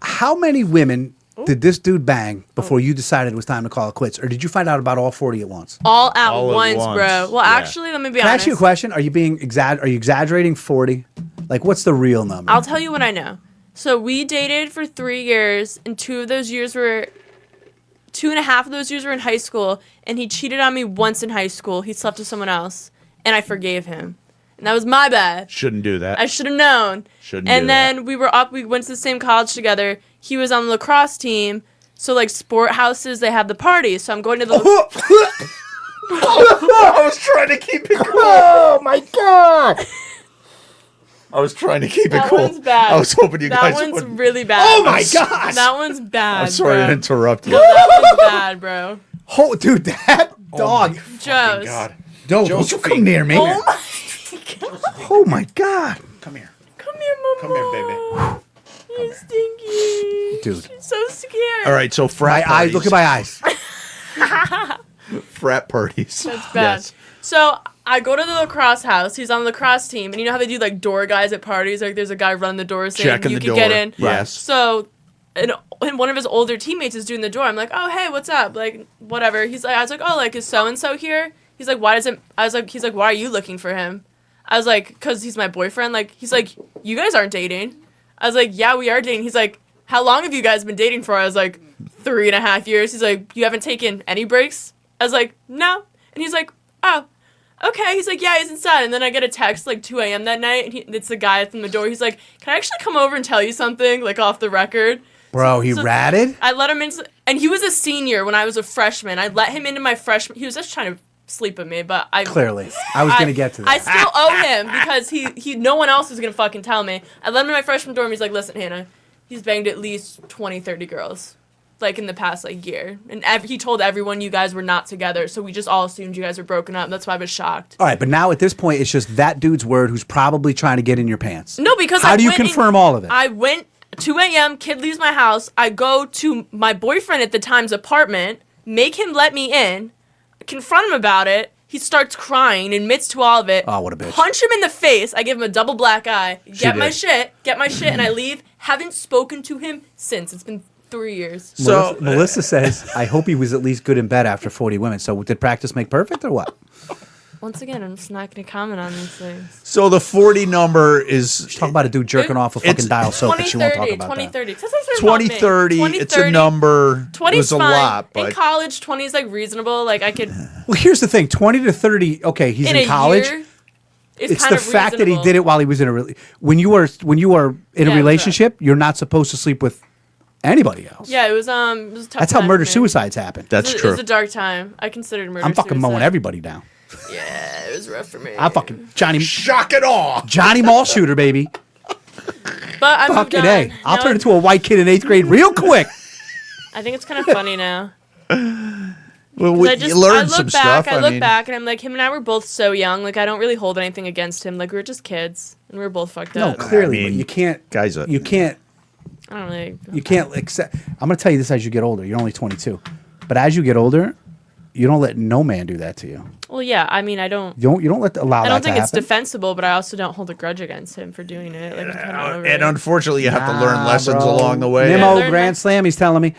how many women did this dude bang before you decided it was time to call it quits? Or did you find out about all 40 at once? All at All at once, once. bro. Well, Yeah. actually, let me be Can I honest. ask you a question? Are you being are you exaggerating 40? Like, what's the real number? I'll tell you what I know. So we dated for 3 years, and 2.5 of those years were in high school, and he cheated on me once in high school. He slept with someone else, and I forgave him. And that was my bad. Shouldn't do that. I should have known. Shouldn't And do then that. we went to the same college together. He was on the lacrosse team. So, like, sport houses, they have the parties. So I'm going to the... I was trying to keep it cool. Oh, my God. I was trying to keep it That cool. one's bad. I was hoping you that guys one's wouldn't. really bad. Oh my gosh! That one's bad, I'm sorry bro. to interrupt you. That one's bad, bro. Oh, dude, that dog. Joe's. God. Don't you come near me. Oh my god. Oh my God. Come here. Come here, mama. Come here, baby. You stinky. Dude. She's so scared. All right, so My frat eyes, parties. look at my eyes. Frat parties. That's bad. So I go to the lacrosse house. He's on the lacrosse team, and you know how they do like door guys at parties? Like there's a guy running the door saying Checking you the can door. get in. Yes. So, and one of his older teammates is doing the door. I'm like, oh hey, what's up? Like whatever. I was like, oh, like is so and so here? He's like, why doesn't? He's like, why are you looking for him? I was like, cause he's my boyfriend. Like he's like, you guys aren't dating. I was like, yeah, we are dating. He's like, how long have you guys been dating for? I was like, 3.5 years. He's like, you haven't taken any breaks? I was like, no. And he's like, oh, okay. He's like, yeah, he's inside. And then I get a text like 2 a.m. that night, and it's the guy from the door. He's like, can I actually come over and tell you something, like off the record? Bro, he ratted? I let him into, and he was a senior when I was a freshman. I let him into my freshman. He was just trying to sleep with me, but I Clearly. I was going to get to that. I still owe him because he no one else is gonna fucking tell me. I let him in my freshman dorm. He's like, listen, Hannah, he's banged at least 20, 30 girls, like in the past like year, and he told everyone you guys were not together. So we just all assumed you guys were broken up. That's why I was shocked. All right, but now at this point, it's just that dude's word who's probably trying to get in your pants. No, because How I do you went in- confirm all of it? I went 2 a.m. Kid leaves my house. I go to my boyfriend at the time's apartment, make him let me in, confront him about it. He starts crying, admits to all of it. Oh, what a bitch. Punch him in the face. I give him a double black eye. Get my did. shit, and I leave. Haven't spoken to him since. It's been 3 years. So Melissa says, I hope he was at least good in bed after 40 women. So did practice make perfect or what? Once again, I'm just not going to comment on these things. So the 40 number is Talk about a dude jerking off a fucking dial soap, but you won't talk about 2030. that. 2030. It's a number. 20 was a fine. lot, In but college, 20 is like reasonable. Like I could Well, here's the thing: 20 to 30. Okay, he's in a college. year, it's It's kind the of fact that he reasonable. did it while he was in a when you are in a Yeah, relationship, you're not supposed to sleep with anybody else. Yeah, it was a tough That's how time murder for me. suicides happen. that's It true. was a dark time. I considered murder. I'm fucking mowing suicide. everybody down. Yeah, it was rough for me. I'm fucking Johnny Shock it all. Mall shooter, baby. But I moved Fucking on. A. I'll Now turn into a white kid in 8th grade real quick. I think it's kind of funny now. Well, 'Cause you learned look some back, stuff. I look mean, back, and I'm like, him and I were both so young. Like, I don't really hold anything against him. Like, we were just kids, and we were both fucked No, up. clearly, I mean, but you can't. guys, you can't. I don't really. You can't accept. I'm going to tell you this as you get older. You're only 22, but as you get older, you don't let no man do that to you. Well, yeah. I mean, I don't. You don't allow I that don't to think it's happen. defensible, but I also don't hold a grudge against him for doing it. Like, I'm kind of over and it. unfortunately, you have to learn Nah, lessons bro. along the way. Nemo Learn Grand that. Slam. He's telling me.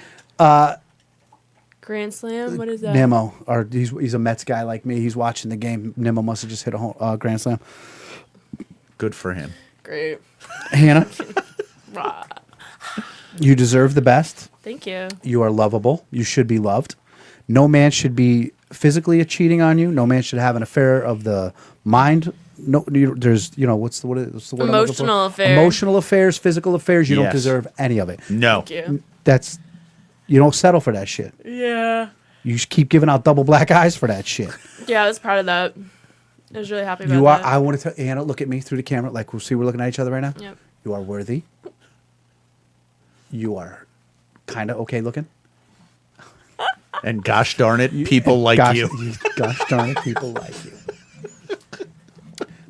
Grand Slam. What is that? Nemo, or he's a Mets guy like me. He's watching the game. Nemo must have just hit a Grand Slam. Good for him. Great. Hannah, Rah. you deserve the best. Thank you. You are lovable. You should be loved. No man should be physically cheating on you. No man should have an affair of the mind. No, there's what's the word I'm looking for? Emotional affair. Emotional affairs, physical affairs. You don't Yes. deserve any of it. No. Thank you. That's you don't settle for that shit. Yeah. You just keep giving out double black eyes for that shit. Yeah, I was proud of that. I was really happy about You are. that. I want to tell Anna. Look at me through the camera. Like we'll see. We're looking at each other right now. Yep. You are worthy. You are kind of okay looking. And gosh darn it, people like gosh, you. Gosh darn it, people like you.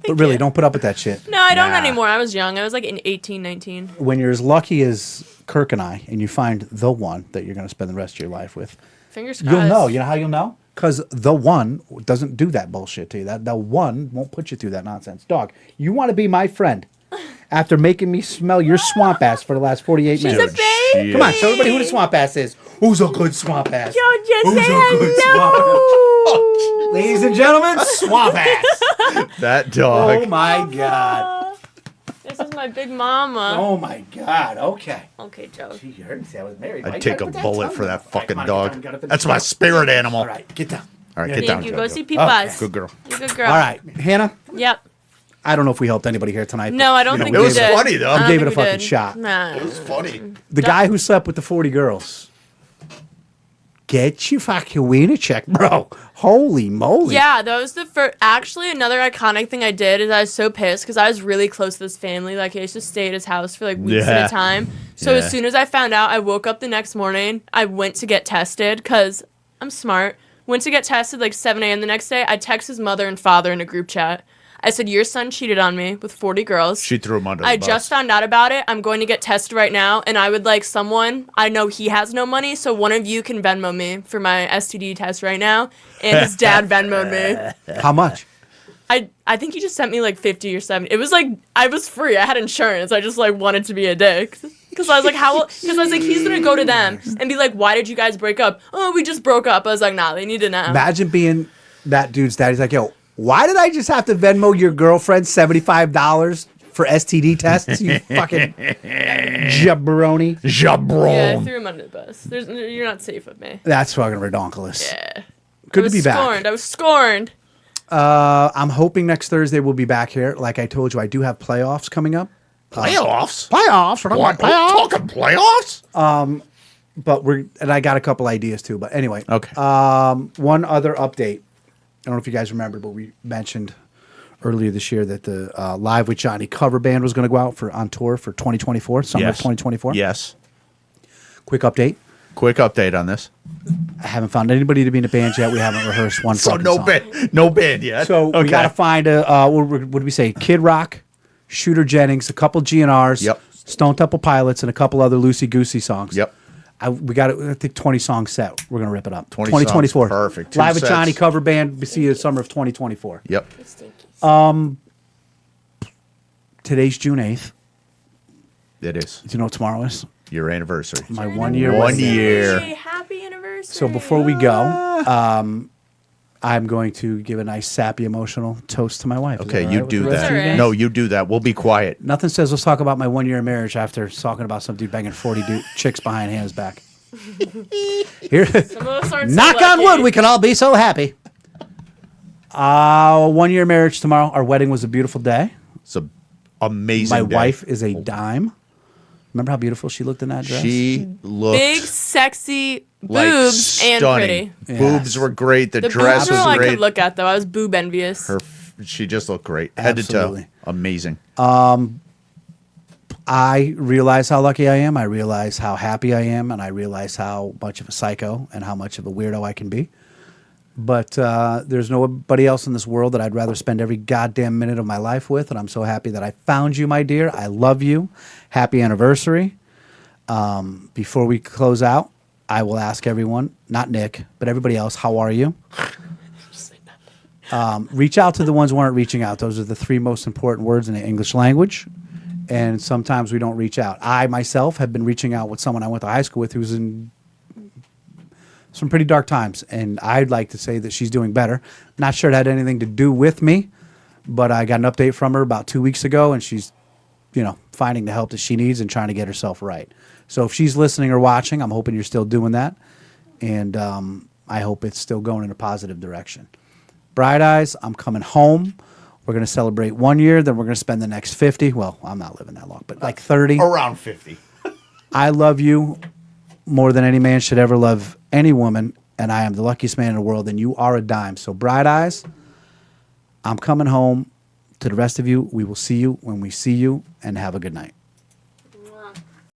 But really, don't put up with that shit. No, I don't Nah. anymore. I was young. I was like in 18, 19. When you're as lucky as Kirk and I, and you find the one that you're going to spend the rest of your life with, Fingers crossed. you'll know. You know how you'll know? Because the one doesn't do that bullshit to you. That the one won't put you through that nonsense. Dog, you want to be my friend after making me smell your swamp ass for the last 48 She's minutes. a baby. Come on, show everybody who the swamp ass is. Who's a good swamp ass? Yo, just Who's say a good hello. Ladies and gentlemen, swamp ass. That dog. Oh my god. This is my big mama. Oh my god. Okay. Okay, Joe. Gee, you heard me say I was married. Why I'd you take gotta a put that bullet tongue for down? that All right, fucking come on, dog. get down, get That's my spirit animal. All right, get down. All right, Yeah. get down. Thank you. Go Jojo. see Peepa's. Good girl. You're a good girl. All right, Hannah. Yep. I don't know if we helped anybody here tonight. No, I don't You know, think it we was did. funny, though. I don't Gave it think a we fucking did. shot. Nah. It was funny. The guy who slept with the 40 girls. Get your fucking wiener check, bro. Holy moly. Yeah, that was the first. Actually, another iconic thing I did is I was so pissed because I was really close to this family. Like, I used to stay at his house for like weeks Yeah. at a time. So Yeah. as soon as I found out, I woke up the next morning. I went to get tested because I'm smart. Went to get tested like 7 a.m. the next day. I text his mother and father in a group chat. I said, your son cheated on me with 40 girls. She threw him under the I bus. just found out about it. I'm going to get tested right now, and I would like someone. I know he has no money, so one of you can Venmo me for my STD test right now. And his dad Venmoed me. How much? I think he just sent me like 50 or 70. It was like I was free. I had insurance. I just like wanted to be a dick. Because I was like, because I was like, he's gonna go to them and be like, why did you guys break up? Oh, we just broke up. I was like, nah, they need to know. Imagine being that dude's dad. He's like, yo, why did I just have to Venmo your girlfriend $75 for STD tests? You fucking jabroni. Jabron. Yeah, I threw him under the bus. You're not safe with me. That's fucking redonkulous. Yeah. Good to be back. I was scorned. I'm hoping next Thursday we'll be back here. Like I told you, I do have playoffs coming up. Playoffs? Playoffs? We're What? talking about playoffs. Talking playoffs? But and I got a couple ideas too. But anyway, Okay. one other update. I don't know if you guys remember, but we mentioned earlier this year that the Live with Johnny cover band was going to go out on tour for 2024, summer of 2024. Yes. Quick update. Quick update on this. I haven't found anybody to be in the band yet. We haven't rehearsed one So fucking no song. band, no band yet. So we got to find what did we say? Kid Rock, Shooter Jennings, a couple GNRs, Yep. Stone Temple Pilots, and a couple other loosey goosey songs. Yep. We got I think 20 song set. We're gonna rip it up. 20 2024. songs, perfect. 2 Live with sets. Johnny cover band. We see you summer of 2024. Yep. Today's June 8th. It is Do you know what tomorrow is? your anniversary. My 1 year. 1 wedding. year. Hey, happy anniversary. So before we go, I'm going to give a nice sappy emotional toast to my wife. Is Okay, that all you right with do the rest that. of you guys? No, you do that. We'll be quiet. Nothing says let's talk about my 1 year of marriage after talking about some dude banging 40 chicks behind Hannah's back. Here, Some of us aren't so knock on lucky. wood, we can all be so happy. 1 year marriage tomorrow. Our wedding was a beautiful day. It's an amazing My day. wife is a dime. Remember how beautiful she looked in that dress? She looked Big, sexy like boobs and stunning. pretty. Boobs were great. The The dress boobs were was all I great. could look at, though. I was boob envious. She just looked great. Head to Absolutely. toe. Amazing. I realize how lucky I am. I realize how happy I am, and I realize how much of a psycho and how much of a weirdo I can be. But there's nobody else in this world that I'd rather spend every goddamn minute of my life with, and I'm so happy that I found you, my dear. I love you. Happy anniversary. Before we close out, I will ask everyone, not Nick, but everybody else, how are you? Reach out to the ones who aren't reaching out. Those are the 3 most important words in the English language. And sometimes we don't reach out. I myself have been reaching out with someone I went to high school with who's in some pretty dark times. And I'd like to say that she's doing better. Not sure it had anything to do with me, but I got an update from her about 2 weeks ago, and she's, finding the help that she needs and trying to get herself right. So if she's listening or watching, I'm hoping you're still doing that. And I hope it's still going in a positive direction. Bright Eyes, I'm coming home. We're going to celebrate 1 year, then we're going to spend the next 50. Well, I'm not living that long, but like 30. Around 50. I love you more than any man should ever love any woman, and I am the luckiest man in the world, and you are a dime. So, Bright Eyes, I'm coming home. To the rest of you, we will see you when we see you, and have a good night.